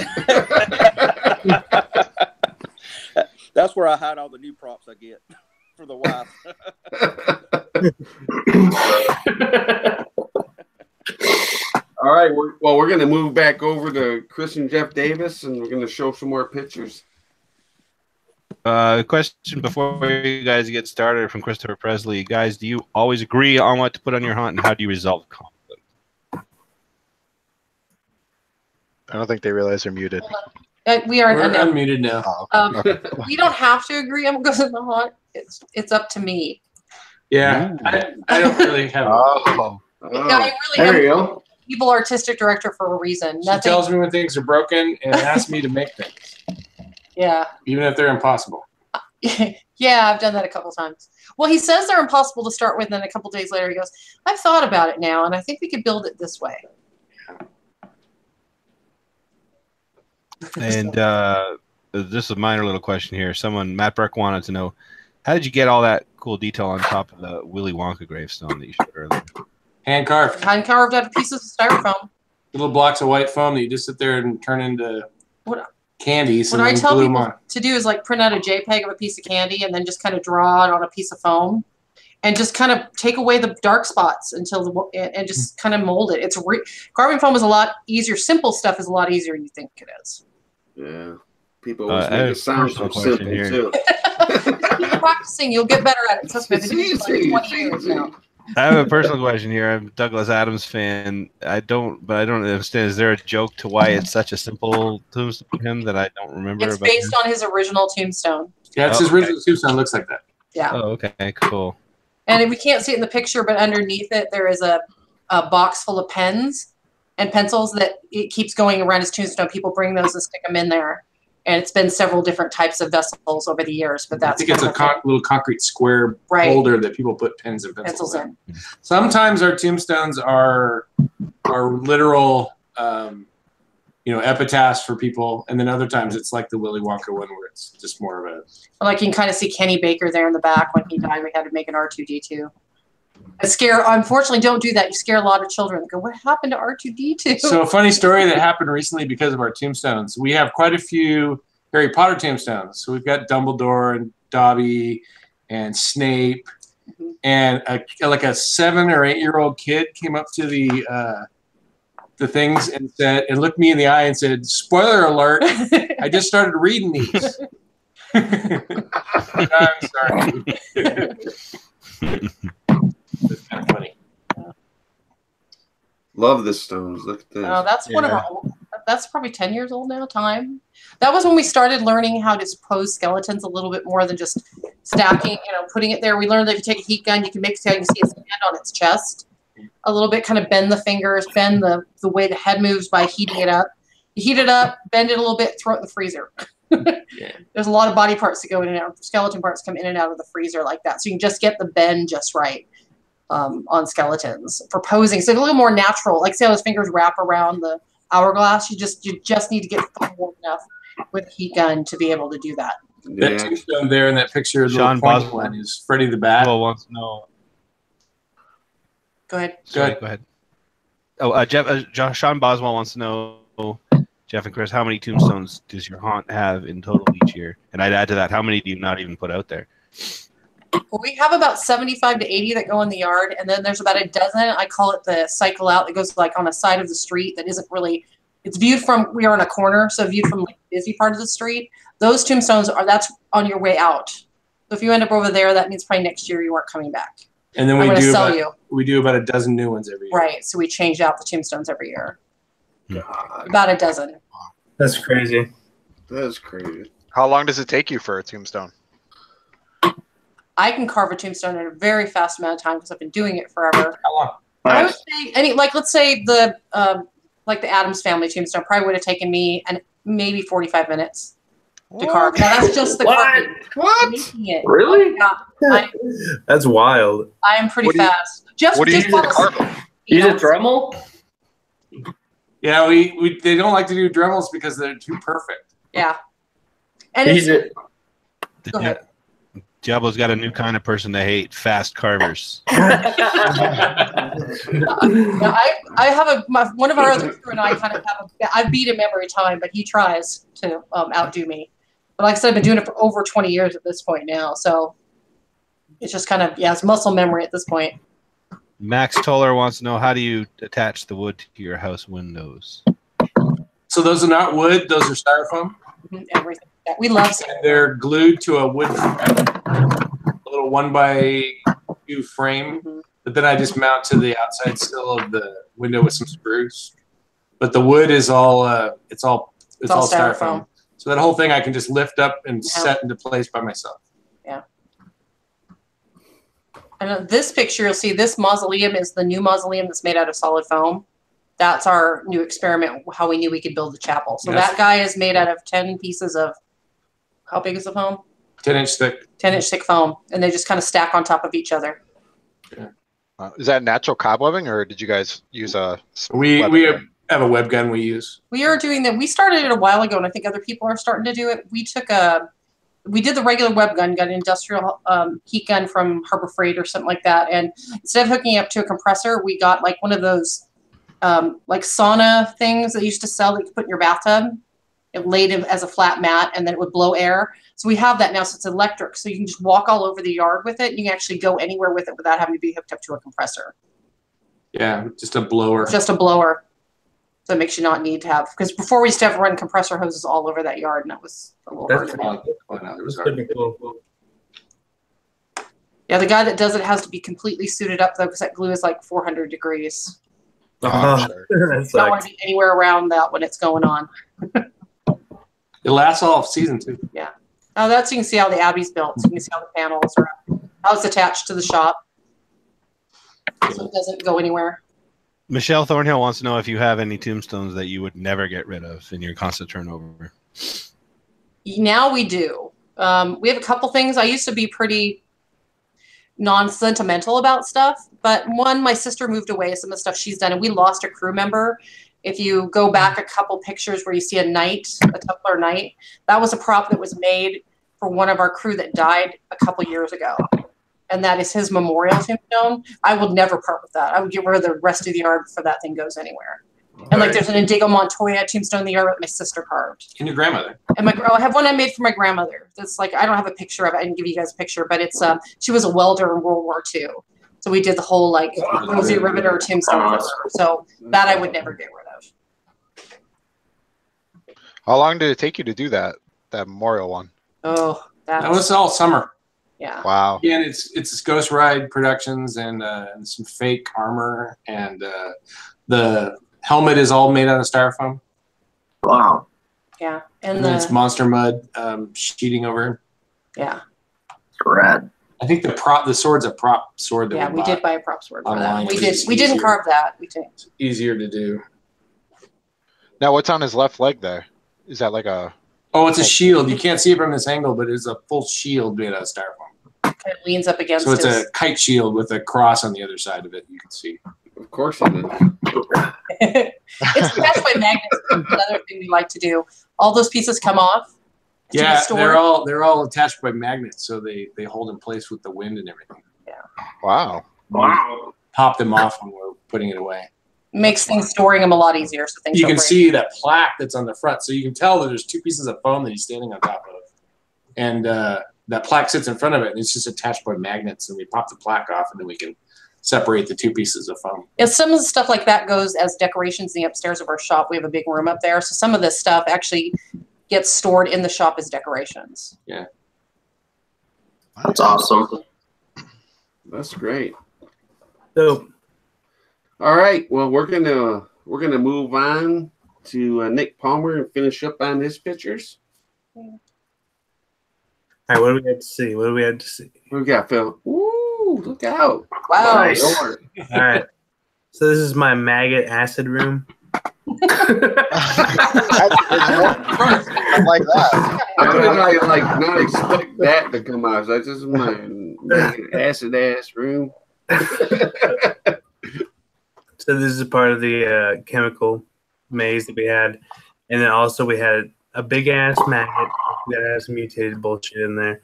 That's where I hide all the new props I get for the wife. All right. We're going to move back over to Chris and Jeff Davis, and we're going to show some more pictures. Question before you guys get started from Christopher Presley. Guys, do you always agree on what to put on your hunt, and how do you resolve conflict? I don't think they realize they're muted. We are unmuted now. We don't have to agree on what goes in the hunt. It's up to me. Yeah, I don't really have. I really am evil artistic director for a reason. She tells me when things are broken and asks me to make things. Yeah. Even if they're impossible. Yeah, I've done that a couple times. Well, he says they're impossible to start with, and then a couple days later he goes, I've thought about it now, and I think we could build it this way. And just a minor little question here. Matt Burke wanted to know, how did you get all that cool detail on top of the Willy Wonka gravestone that you showed earlier? Hand carved. Hand carved out of pieces of styrofoam. Little blocks of white foam that you just sit there and turn into candies. What I tell people to do is like print out a JPEG of a piece of candy and then just kind of draw it on a piece of foam and just kind of take away the dark spots and just kind of mold it. Carving foam is a lot easier. Simple stuff is a lot easier than you think it is. Yeah. People always make it sound so simple too. Keep practicing, you'll get better at it. Trust me, I've been doing it for like 20 years now. I have a personal question here. I'm a Douglas Adams fan. I don't understand. Is there a joke to why it's such a simple tombstone for him that I don't remember? It's based on his original tombstone. Yeah, it's his original tombstone. Looks like that. Yeah. Oh, okay, cool. And we can't see it in the picture, but underneath it there is a box full of pens, and pencils that it keeps going around his tombstone. People bring those and stick them in there. And it's been several different types of vessels over the years, but that's I think it's a little concrete square holder that people put pens and pencils in. Sometimes our tombstones are literal, epitaphs for people, and then other times it's like the Willy Wonka one where it's just more of a. Like you can kind of see Kenny Baker there in the back. When he died, we had to make an R2D2. Unfortunately, don't do that. You scare a lot of children. They go, what happened to R2D2? So a funny story that happened recently because of our tombstones. We have quite a few Harry Potter tombstones. So we've got Dumbledore and Dobby and Snape, and a 7 or 8 year old kid came up to the things and looked me in the eye and said, "Spoiler alert! I just started reading these." I'm sorry. It's kind of funny. Love the stones. Look at this. That's one of our old. That's probably 10 years old now. That was when we started learning how to pose skeletons a little bit more than just stacking. Putting it there. We learned that if you take a heat gun, you can make it so you can see its hand on its chest a little bit. Kind of bend the fingers, bend the way the head moves by heating it up. You heat it up, bend it a little bit, throw it in the freezer. There's a lot of body parts that go in and out. Skeleton parts come in and out of the freezer like that, so you can just get the bend just right on skeletons for posing. So a little more natural. Like see how his fingers wrap around the hourglass. You just need to get warm enough with a heat gun to be able to do that. That tombstone there in that picture, Sean Boswell is Freddy the Bat. Wants to know. Go ahead. Go ahead. Oh, Sean Boswell wants to know, Jeff and Chris, how many tombstones does your haunt have in total each year? And I'd add to that, how many do you not even put out there? Well, we have about 75 to 80 that go in the yard, and then there's about a dozen. I call it the cycle out that goes like on a side of the street that isn't really. It's viewed from. We are in a corner, so viewed from like the busy part of the street. Those tombstones that's on your way out. So if you end up over there, that means probably next year you aren't coming back. And then we do about a dozen new ones every year. Right. So we change out the tombstones every year. About a dozen. That's crazy. That's crazy. How long does it take you for a tombstone? I can carve a tombstone in a very fast amount of time because I've been doing it forever. How long? I would say let's say the Addams family tombstone probably would have taken me maybe 45 minutes to carve. Now that's just the carving. What? Making it. Really? Yeah, That's wild. I am pretty fast. What do you use to carve them? Use a Dremel? Yeah, they don't like to do Dremels because they're too perfect. Yeah. And Use it. Go ahead. Diablo's got a new kind of person to hate: fast carvers. I have one of our other crew and I kind of have I beat him every time, but he tries to outdo me. But like I said, I've been doing it for over 20 years at this point now, so it's just kind of it's muscle memory at this point. Max Toller wants to know, how do you attach the wood to your house windows? So those are not wood; those are styrofoam. Everything. We love it. And they're glued to a wood frame, a little 1x2 frame. But then I just mount to the outside sill of the window with some screws. But the wood is all it's all styrofoam. So that whole thing I can just lift up and set into place by myself. Yeah. And this picture, you'll see this mausoleum is the new mausoleum that's made out of solid foam. That's our new experiment, how we knew we could build the chapel. So that guy is made out of 10 pieces of, how big is the foam? 10-inch thick. 10-inch thick foam. And they just kind of stack on top of each other. Yeah. Is that natural cobwebbing, or did you guys use a? We have a web gun we use. We are doing that. We started it a while ago, and I think other people are starting to do it. We did the regular web gun, got an industrial heat gun from Harbor Freight or something like that. And instead of hooking up to a compressor, we got like one of those like sauna things that you used to sell that you could put in your bathtub. It laid it as a flat mat, and then it would blow air. So we have that now, so it's electric. So you can just walk all over the yard with it. And you can actually go anywhere with it without having to be hooked up to a compressor. Yeah, just a blower. Just a blower. So it makes you not need to have, because before we used to have to run compressor hoses all over that yard, and that was a little hard to do. Yeah, the guy that does it has to be completely suited up, though, because that glue is like 400 degrees. You don't want to be anywhere around that when it's going on. It lasts all season too. Yeah. Oh, that's, you can see how the Abbey's built. So you can see how the panels are, how it's attached to the shop. So it doesn't go anywhere. Michelle Thornhill wants to know if you have any tombstones that you would never get rid of in your constant turnover. Now we do. We have a couple things. I used to be pretty non-sentimental about stuff, but one, my sister moved away, some of the stuff she's done, and we lost a crew member. If you go back a couple pictures where you see a knight, a Templar knight, that was a prop that was made for one of our crew that died a couple years ago. And that is his memorial tombstone. I will never part with that. I would get rid of the rest of the yard before that thing goes anywhere. And like, there's an Indigo Montoya tombstone in the yard that my sister carved. And your grandmother. And I have one I made for my grandmother. That's like, I don't have a picture of it. I didn't give you guys a picture, but it's she was a welder in World War II. So we did the whole like Rosie Riveter tombstone for her. So that I would never get rid of. How long did it take you to do that memorial one? Oh, that was all summer. Yeah. Wow. Again, it's Ghost Ride Productions and some fake armor, and the helmet is all made out of styrofoam. Wow. Yeah, and then it's monster mud sheeting over. Yeah. Rad. I think the sword's a prop sword. Yeah, we did buy a prop sword for online. that. We didn't carve that. We did. It's easier to do. Now, what's on his left leg there? Is that like a? Oh, it's a shield. You can't see it from this angle, but it's a full shield made out of styrofoam. It leans up against. So it's a kite shield with a cross on the other side of it. You can see. Of course it is. It's attached by magnets. Another thing we like to do. All those pieces come off. Yeah, they're all attached by magnets, so they hold in place with the wind and everything. Yeah. Wow. Wow. Pop them off when we're putting it away. Makes things storing them a lot easier. So things you don't can break. see that plaque that's on the front, so you can tell that there's two pieces of foam that he's standing on top of, and that plaque sits in front of it, and it's just attached by magnets. And we pop the plaque off, and then we can separate the two pieces of foam. And some of the stuff like that goes as decorations in the upstairs of our shop. We have a big room up there, so some of this stuff actually gets stored in the shop as decorations. Yeah, that's awesome. That's great. So, all right. Well, we're gonna move on to Nic Palmer and finish up on his pictures. All right, what do we have to see? What do we have to see? What we got, Phil? Ooh, look out! Wow. Nice. All right. So this is my maggot acid room. I like that. How did I not expect that to come out? That's just my acid ass room. So this is part of the chemical maze that we had, and then also we had a big ass maggot that has some mutated bullshit in there,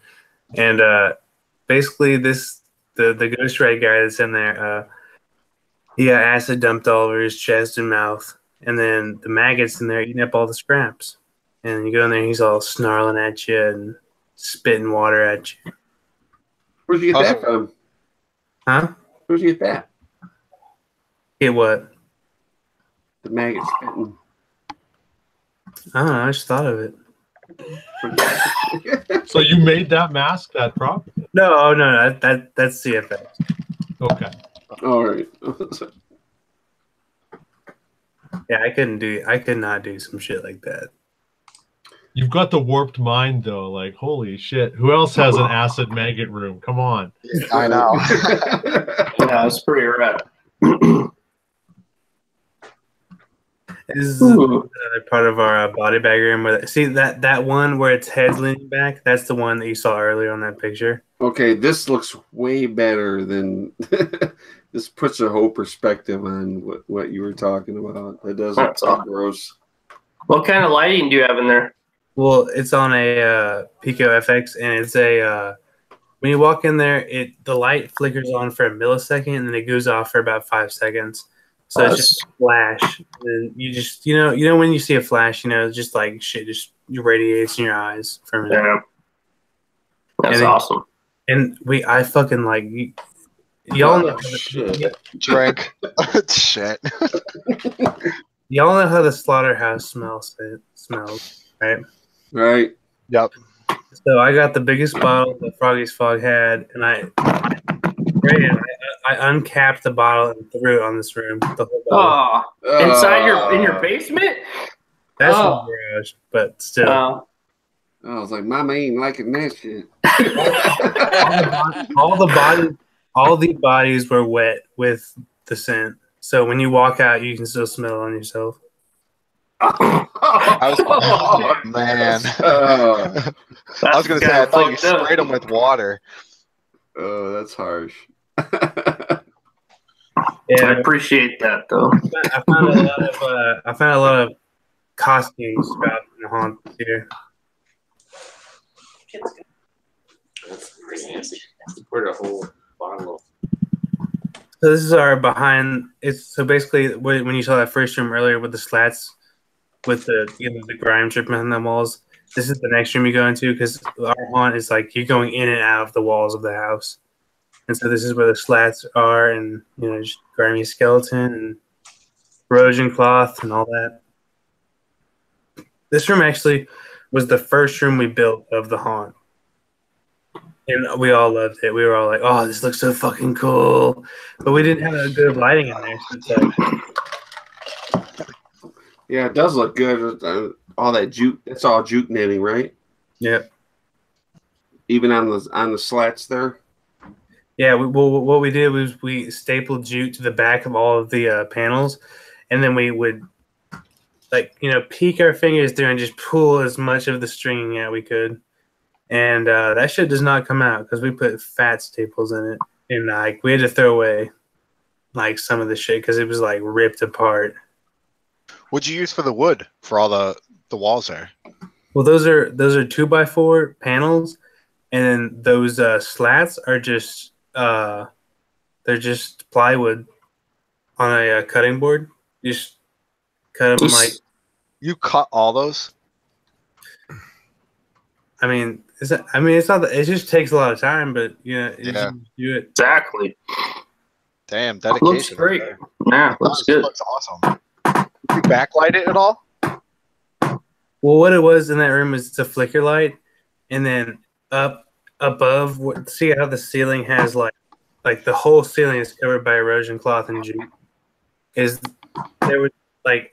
and basically the Ghost Ride guy that's in there, he got acid dumped all over his chest and mouth, and then the maggots in there eating up all the scraps, and you go in there, he's all snarling at you and spitting water at you. Where'd you get that from? Huh? Where'd you get that? Get what? The maggot spitting. I don't know. I just thought of it. So you made that mask, that prop? No, that's the effect. Okay. All right. Yeah, I could not do some shit like that. You've got the warped mind though. Like, holy shit! Who else has an acid maggot room? Come on. I know. Yeah, it's pretty rad. This is another part of our body bag room. See that one where its head's leaning back? That's the one that you saw earlier on that picture. Okay, this looks way better than this. Puts a whole perspective on what you were talking about. It does look so gross. What kind of lighting do you have in there? Well, it's on a Pico FX, and it's a when you walk in there, the light flickers on for a millisecond, and then it goes off for about 5 seconds. So it's just a flash, and you just you know when you see a flash, just like shit just radiates in your eyes for a minute. Yeah, that's awesome. And I fucking like y'all know drink shit. Y'all know how the slaughterhouse smells, right? Right. Yep. So I got the biggest bottle that Froggy's Fog had, and I uncapped the bottle and threw it on this room. The whole bottle. Inside in your basement? That's my garage, but still. I was like, Mama ain't liking that shit. all the bodies were wet with the scent. So when you walk out, you can still smell it on yourself. Oh, man. I was going to say, I thought you sprayed them with water. Oh, that's harsh. Yeah, I appreciate that, though. I found a lot of costumes throughout the haunt here. That's pretty nasty. Put a whole bottle of. So this is our behind. So basically, when you saw that first room earlier with the slats, with the the grime dripping on the walls, this is the next room you go into because our haunt is like you're going in and out of the walls of the house, and so this is where the slats are, and just grimy skeleton and erosion cloth and all that. This room actually was the first room we built of the haunt. And we all loved it. We were all like, "Oh, this looks so fucking cool," but we didn't have a good lighting in there. So it's like, yeah, it does look good. All that jute. It's all jute knitting, right? Yeah. Even on the slats there. Yeah. What we did was we stapled jute to the back of all of the panels, and then we would peek our fingers through and just pull as much of the stringing out we could. And that shit does not come out because we put fat staples in it, and we had to throw away some of the shit because it was ripped apart. What'd you use for the wood for all the walls there? Well, those are 2x4 panels, and then those slats are just they're just plywood on a cutting board. You just cut them You cut all those? I mean, it's not that it just takes a lot of time, but you do it exactly. Damn, dedication. Looks great. Yeah, looks good. Looks awesome. You backlight it at all? Well, what it was in that room is it's a flicker light, and then up above, see how the ceiling has like the whole ceiling is covered by erosion cloth and jute. There was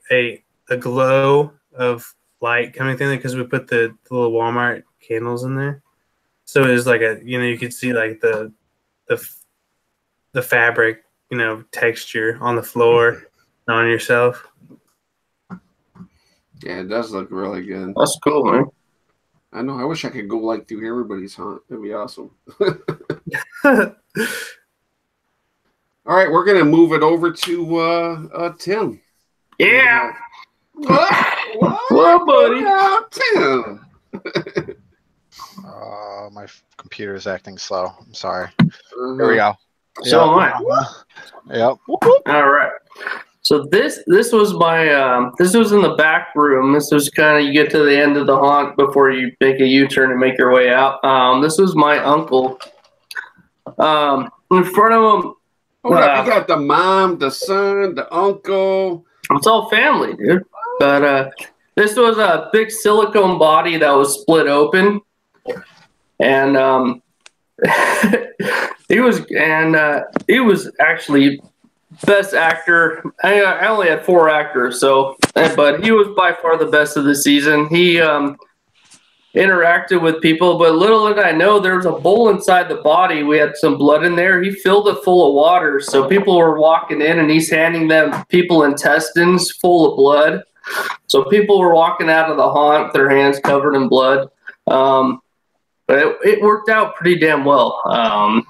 a glow of light coming through there because we put the little Walmart candles in there, so it was you could see the fabric texture on the floor and on yourself. Yeah, it does look really good. That's cool, man. I know. I wish I could go through everybody's haunt. That'd be awesome. All right, we're gonna move it over to Tim. Yeah. What, buddy? Tim. My computer is acting slow. I'm sorry. Here we go. So am I. Yep. All right. So this was my this was in the back room. This was kind of you get to the end of the haunt before you make a U-turn and make your way out. This was my uncle. In front of him. You got the mom, the son, the uncle. It's all family, dude. But this was a big silicone body that was split open, and he was actually best actor. I only had 4 actors, but he was by far the best of the season. He interacted with people, but little did I know there was a bowl inside the body. We had some blood in there. He filled it full of water, so people were walking in, and he's handing them people intestines full of blood. So people were walking out of the haunt with their hands covered in blood. But it worked out pretty damn well. I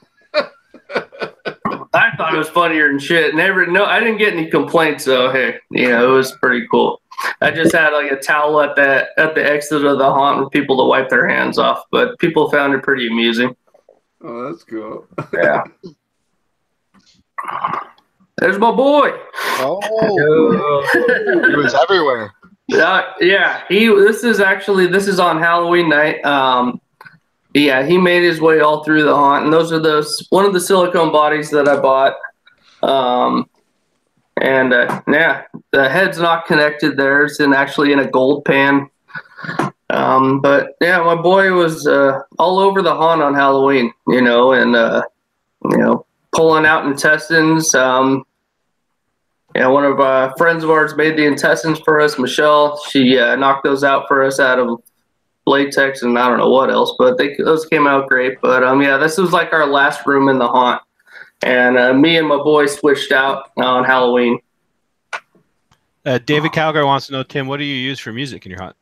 thought it was funnier than shit. I didn't get any complaints, so hey, it was pretty cool. I just had a towel at the exit of the haunt with people to wipe their hands off, but people found it pretty amusing. Oh, that's cool. Yeah. There's my boy. Oh, he was everywhere. Yeah. This is on Halloween night. Yeah, he made his way all through the haunt, and those are one of the silicone bodies that I bought. The head's not connected there. It's actually in a gold pan. But yeah, my boy was all over the haunt on Halloween, and pulling out intestines. One of our friends of ours made the intestines for us, Michelle. She knocked those out for us out of latex and I don't know what else, but those came out great. But this was our last room in the haunt. And me and my boy switched out on Halloween. David Calgary wants to know, Tim, what do you use for music in your hunt?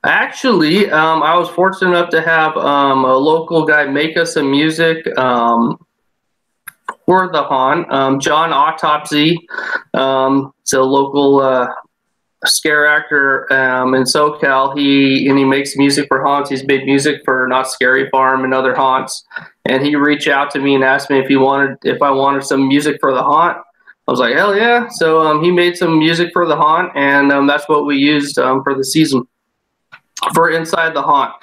Actually, I was fortunate enough to have a local guy make us some music for the haunt. John Autopsy, it's a local scare actor in SoCal. He makes music for haunts. He's made music for Not Scary Farm and other haunts. And he reached out to me and asked me if I wanted some music for the haunt. I was like, hell yeah. So he made some music for the haunt, and that's what we used for the season. For inside the haunt.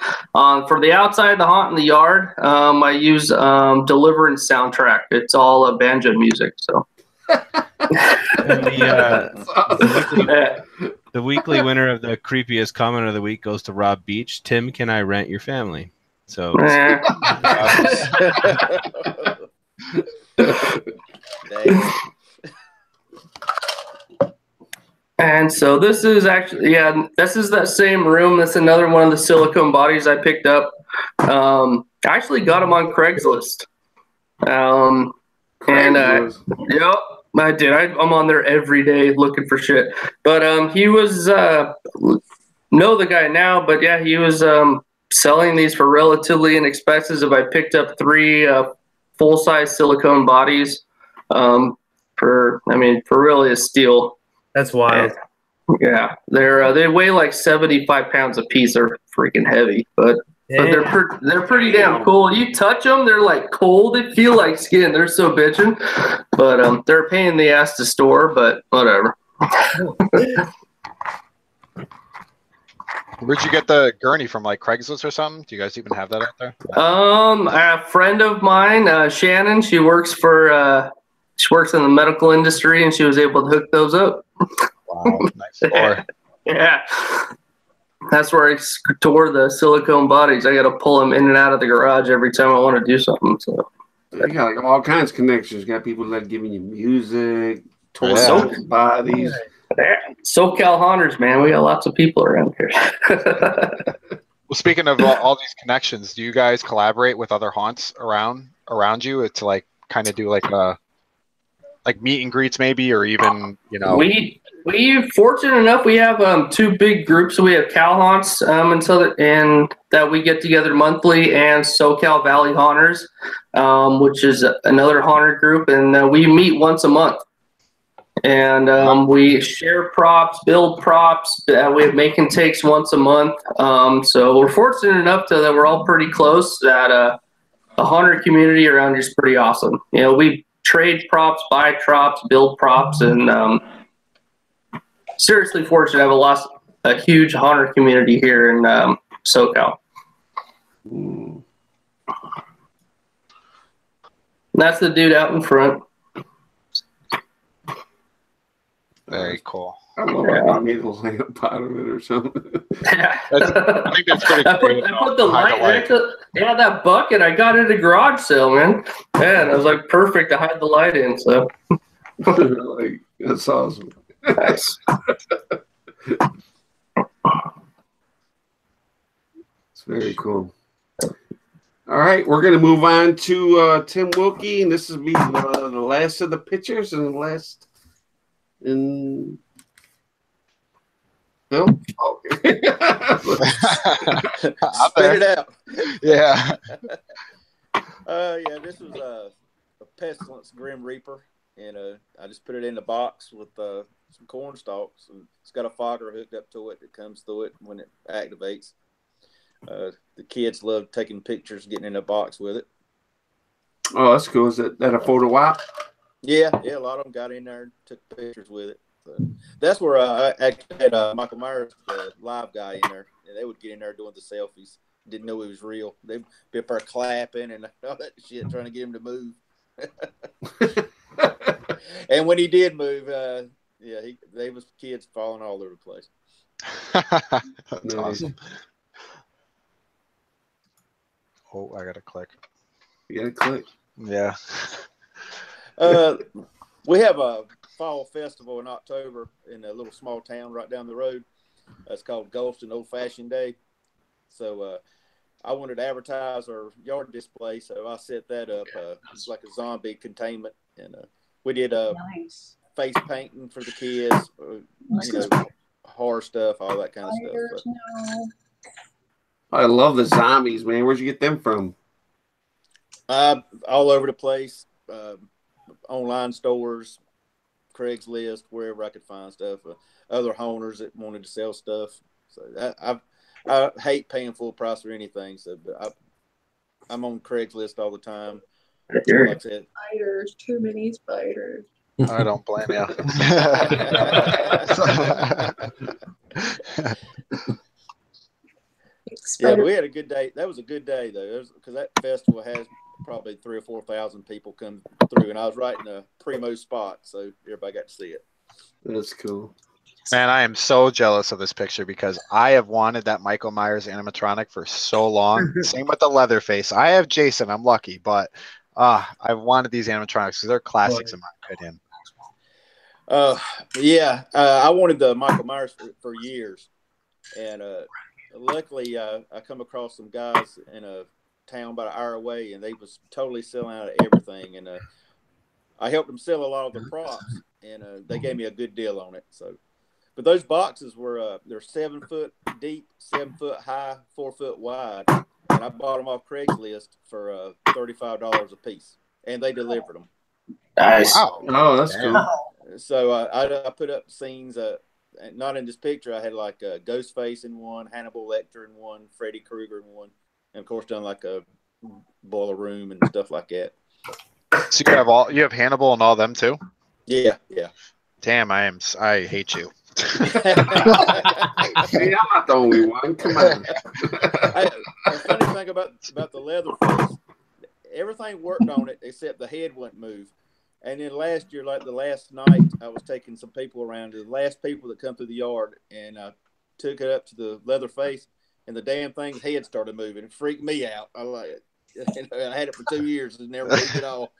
For the outside the haunt in the yard, I use Deliverance soundtrack. It's all banjo music. So the weekly winner of the creepiest comment of the week goes to Rob Beach. Tim, can I rent your family? So and so this is actually, this is that same room. That's another one of the silicone bodies I picked up. I actually got them on Craigslist. Yep, I did. I'm on there every day looking for shit. But he was, know the guy now, but yeah, he was selling these for relatively inexpensive. I picked up 3 full-size silicone bodies for really a steal. That's wild. Yeah, they weigh like 75 pounds a piece. They're freaking heavy, but they're pretty damn cool. You touch them, they're like cold. They feel like skin. They're so bitchin', but they're a pain in the ass to store. But whatever. Where'd you get the gurney from? Like Craigslist or something? Do you guys even have that out there? A friend of mine, Shannon. She works in the medical industry, and she was able to hook those up. Wow, nice store. Yeah. That's where I store the silicone bodies. I got to pull them in and out of the garage every time I want to do something. So you got like all kinds of connections. You got people that giving you music, toys, bodies. SoCal haunters, man. We got lots of people around here. Well, speaking of all these connections, do you guys collaborate with other haunts around you to like kind of do like meet and greets maybe, or even We fortunate enough we have 2 big groups. We have Cal Haunts and that we get together monthly, and SoCal Valley Haunters, which is another haunter group, and we meet once a month. And we share props, build props. We have make and takes once a month. So we're fortunate enough that we're all pretty close. That the haunter community around here is pretty awesome. We trade props, buy props, build props, and seriously fortunate to have a huge haunter community here in SoCal. That's the dude out in front. Very cool. I love how made the lamp out of it or something. Yeah. I think that's pretty cool. I put the light next to that bucket. I got it at a garage sale, man. Man, I was like perfect to hide the light in. So like, that's awesome. Nice. It's very cool. All right, we're going to move on to Tim Wilkie, and this will be the last of the pictures and the last in Bill. Okay. Spit it out. Yeah. Yeah, this was a Pestilence Grim Reaper, and I just put it in the box with some corn stalks. And it's got a fogger hooked up to it that comes through it when it activates. The kids love taking pictures, getting in a box with it. Oh, that's cool. Is that a photo op? Yeah, a lot of them got in there and took pictures with it. So that's where I actually had Michael Myers, the live guy, in there, and they would get in there doing the selfies. Didn't know he was real. They'd be up there clapping and all that shit, trying to get him to move. And when he did move, they was kids falling all over the place. That's awesome. Oh, I gotta click. You gotta click. Yeah. We have a fall festival in October in a little small town right down the road. It's called Ghost and Old Fashioned Day. So I wanted to advertise our yard display, so I set that up. It's like a zombie containment, and we did Nice. face painting for the kids, you know, horror stuff, all that kind of stuff. No. I love the zombies, man. Where'd you get them from? All over the place, online stores, Craigslist, wherever I could find stuff. Other owners that wanted to sell stuff. So I hate paying full price for anything. So I'm on Craigslist all the time. Like I said, Spiders, too many spiders. I don't blame you. Yeah, but we had a good day. That was a good day though, because that festival has probably 3,000 or 4,000 people come through, and I was right in a primo spot, so everybody got to see it. That's cool. Man, I am so jealous of this picture because I have wanted that Michael Myers animatronic for so long. Same with the Leatherface. I have Jason. I'm lucky, but I've wanted these animatronics because they're classics in my opinion. I wanted the Michael Myers for years, and luckily I come across some guys in a town about an hour away, and they was totally selling out of everything, and I helped them sell a lot of the props, and they gave me a good deal on it. So, but those boxes were they're 7 foot deep, 7 foot high, 4 foot wide, and I bought them off Craigslist for $35 a piece, and they delivered them. Nice. Wow. Oh, that's cool. So I put up scenes. Not in this picture. I had like a Ghostface in one, Hannibal Lecter in one, Freddy Krueger in one, and of course done like a boiler room and stuff like that. So you have Hannibal and all them too? Yeah. Damn, I hate you. See, I'm not the only one. Come on. The funny thing about the Leatherface, everything worked on it except the head wouldn't move. And then last year, like the last night, I was taking some people around. The last people that come through the yard, and I took it up to the Leatherface, and the damn thing's head started moving. It freaked me out. I like it. I had it for 2 years and never moved at all.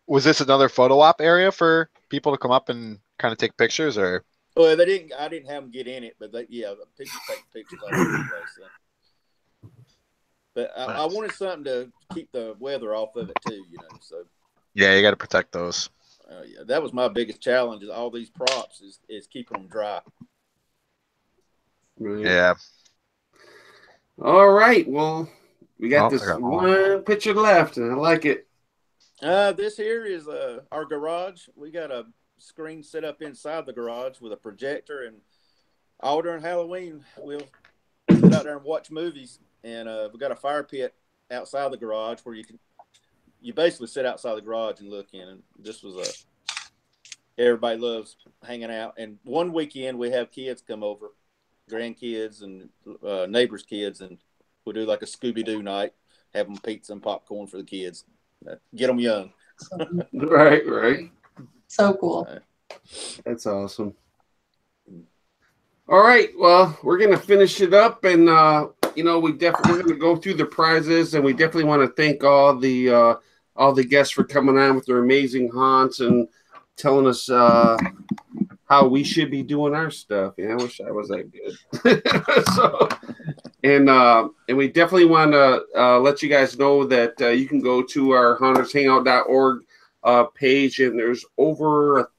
Was this another photo op area for people to come up and kind of take pictures, or? Well, they didn't. I didn't have them get in it, but the people take pictures all over the place. So. But I wanted something to keep the weather off of it too, you know. So Yeah, you got to protect those. Yeah, that was my biggest challenge. Is all these props is keeping them dry. Right. Yeah. All right. Well, we got this one picture left, and I like it. This here is our garage. We got a screen set up inside the garage with a projector, and all during Halloween we'll sit out there and watch movies. And we got a fire pit outside the garage where you basically sit outside the garage and look in. And this was everybody loves hanging out. And one weekend we have kids come over, grandkids and neighbors' kids, and we'll do like a Scooby-Doo night, have them pizza and popcorn for the kids, get them young. Right. So cool. That's awesome. All right, well, we're gonna finish it up, and we're gonna go through the prizes, and we definitely want to thank all the guests for coming on with their amazing haunts and telling us how we should be doing our stuff. Yeah, I wish I was that good. And we definitely want to let you guys know that you can go to our hauntershangout.org page, and there's over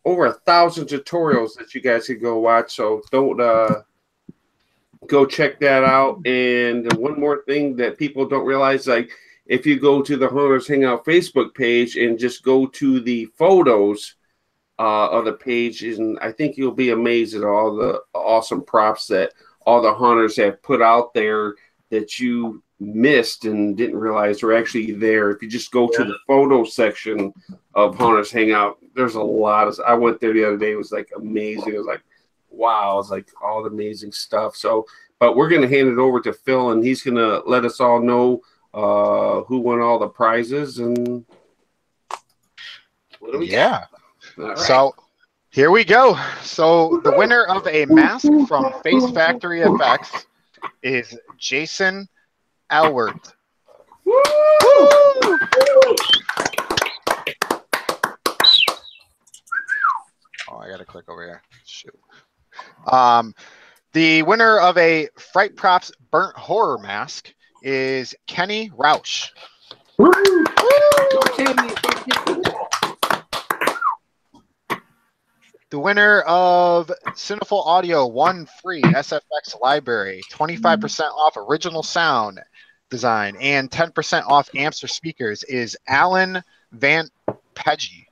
1,000 tutorials that you guys can go watch. So don't go check that out. And one more thing that people don't realize, like if you go to the Haunters Hangout Facebook page and just go to the photos of the page, and I think you'll be amazed at all the awesome props that all the haunters have put out there that you missed and didn't realize were actually there. If you just go to the photo section of Haunters Hangout, there's a lot of. I went there the other day. It was like amazing. It was like, wow. It was like all the amazing stuff. So, but we're gonna hand it over to Phil, and he's gonna let us all know who won all the prizes and what do we got? Right. So here we go. So the winner of a mask from Face Factory FX is Jason Alwert. Woo! Oh, I gotta click over here. Shoot. The winner of a Fright Props Burnt Horror Mask is Kenny Roush. Woo! Kenny. The winner of Cineful Audio 1 free SFX library, 25% off original sound design, and 10% off amps or speakers is Alan Van Peggy.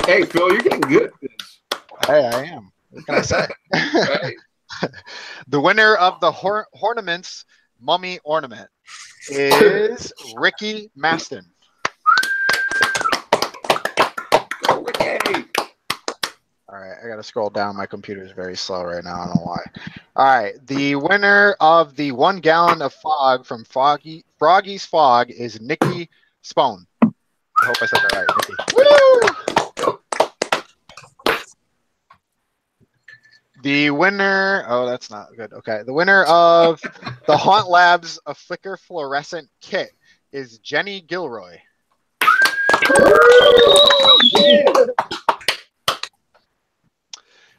Hey, Phil, you're getting good at this. Hey, I am. What can I say? Right. The winner of the Hornaments Mummy Ornament is Ricky Maston. All right, I got to scroll down. My computer is very slow right now. I don't know why. All right, the winner of the 1 gallon of fog from Froggy's Fog is Nikki Spone. I hope I said that right, Nikki. Woo! The winner, oh, that's not good. Okay, the winner of the Haunt Labs A Flicker Fluorescent Kit is Jenny Gilroy.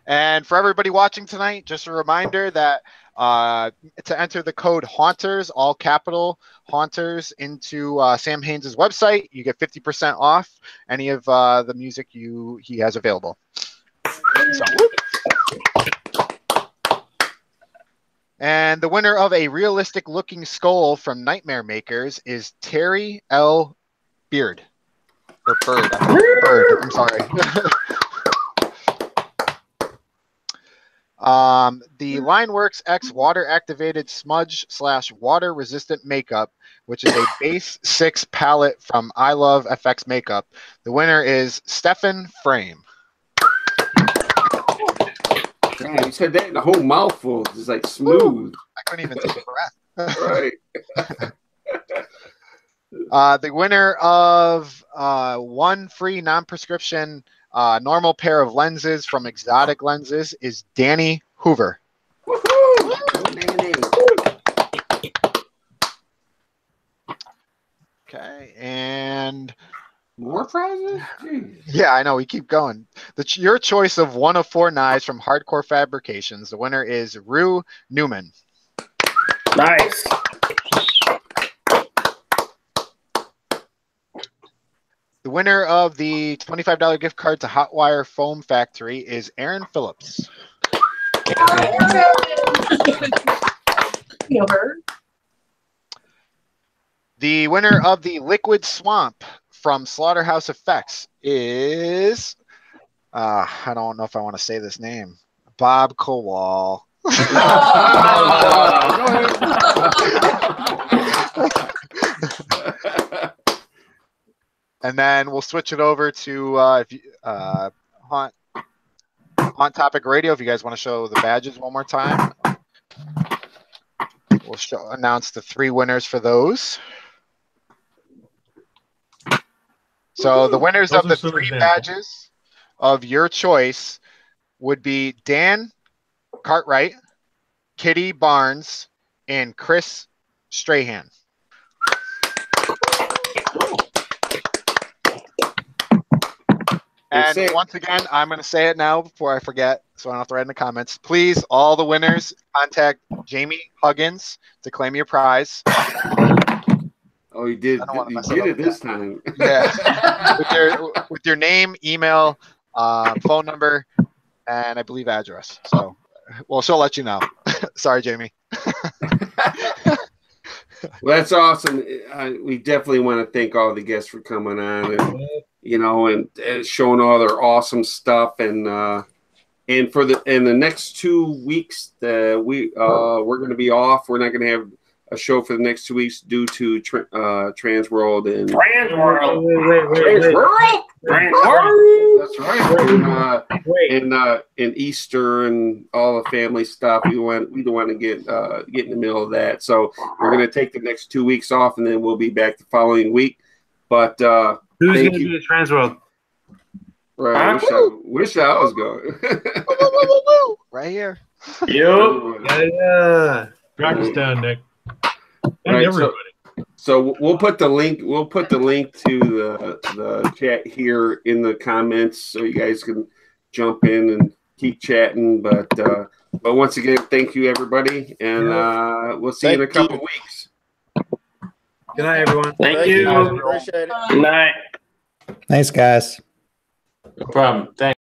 And for everybody watching tonight, just a reminder that to enter the code Haunters, all capital Haunters, into Sam Haynes' website, you get 50% off any of the music he has available. So. And the winner of a realistic looking skull from Nightmare Makers is Terry L. Beard. Or Bird. Bird. I'm sorry. The Lineworks X water activated smudge / water resistant makeup, which is a base 6 palette from I Love FX Makeup. The winner is Stefan Frame. Man, you said that in a whole mouthful. It's like smooth. I couldn't even take a breath. Right. The winner of 1 free non-prescription normal pair of lenses from Exotic Lenses is Danny Hoover. Okay, and more prizes? Jeez. Yeah, I know. We keep going. Your choice of 1 of 4 knives from Hardcore Fabrications. The winner is Rue Newman. Nice. The winner of the $25 gift card to Hotwire Foam Factory is Aaron Phillips. The winner of the Liquid Swamp from Slaughterhouse Effects is, I don't know if I want to say this name, Bob Kowal. And then we'll switch it over to Haunt Topic Radio. If you guys want to show the badges one more time, we'll announce the 3 winners for those. So the winners of the 3 badges of your choice would be Dan Cartwright, Kitty Barnes, and Chris Strahan. And once again, I'm going to say it now before I forget, so I don't have to write in the comments. Please, all the winners, contact Jamie Huggins to claim your prize. Oh, you did. You did it this time. Yeah. with your name, email, phone number, and I believe address. So, well, she'll let you know. Sorry, Jamie. Well, that's awesome. We definitely want to thank all the guests for coming on, and and showing all their awesome stuff. And for the next 2 weeks, we're going to be off. We're not going to have a show for the next 2 weeks due to Transworld and Transworld. That's right. And Easter and all the family stuff. We don't want to get in the middle of that. So we're going to take the next 2 weeks off, and then we'll be back the following week. But who's going to be at Transworld? Right. Wish I was going. Right here. Yeah. Track us down, Nick. Right, so we'll put the link. We'll put the link to the chat here in the comments, so you guys can jump in and keep chatting. But once again, thank you everybody, and we'll see you in a couple weeks. Good night, everyone. Thank you. Appreciate it. Good night. Thanks, guys. No problem. Thanks.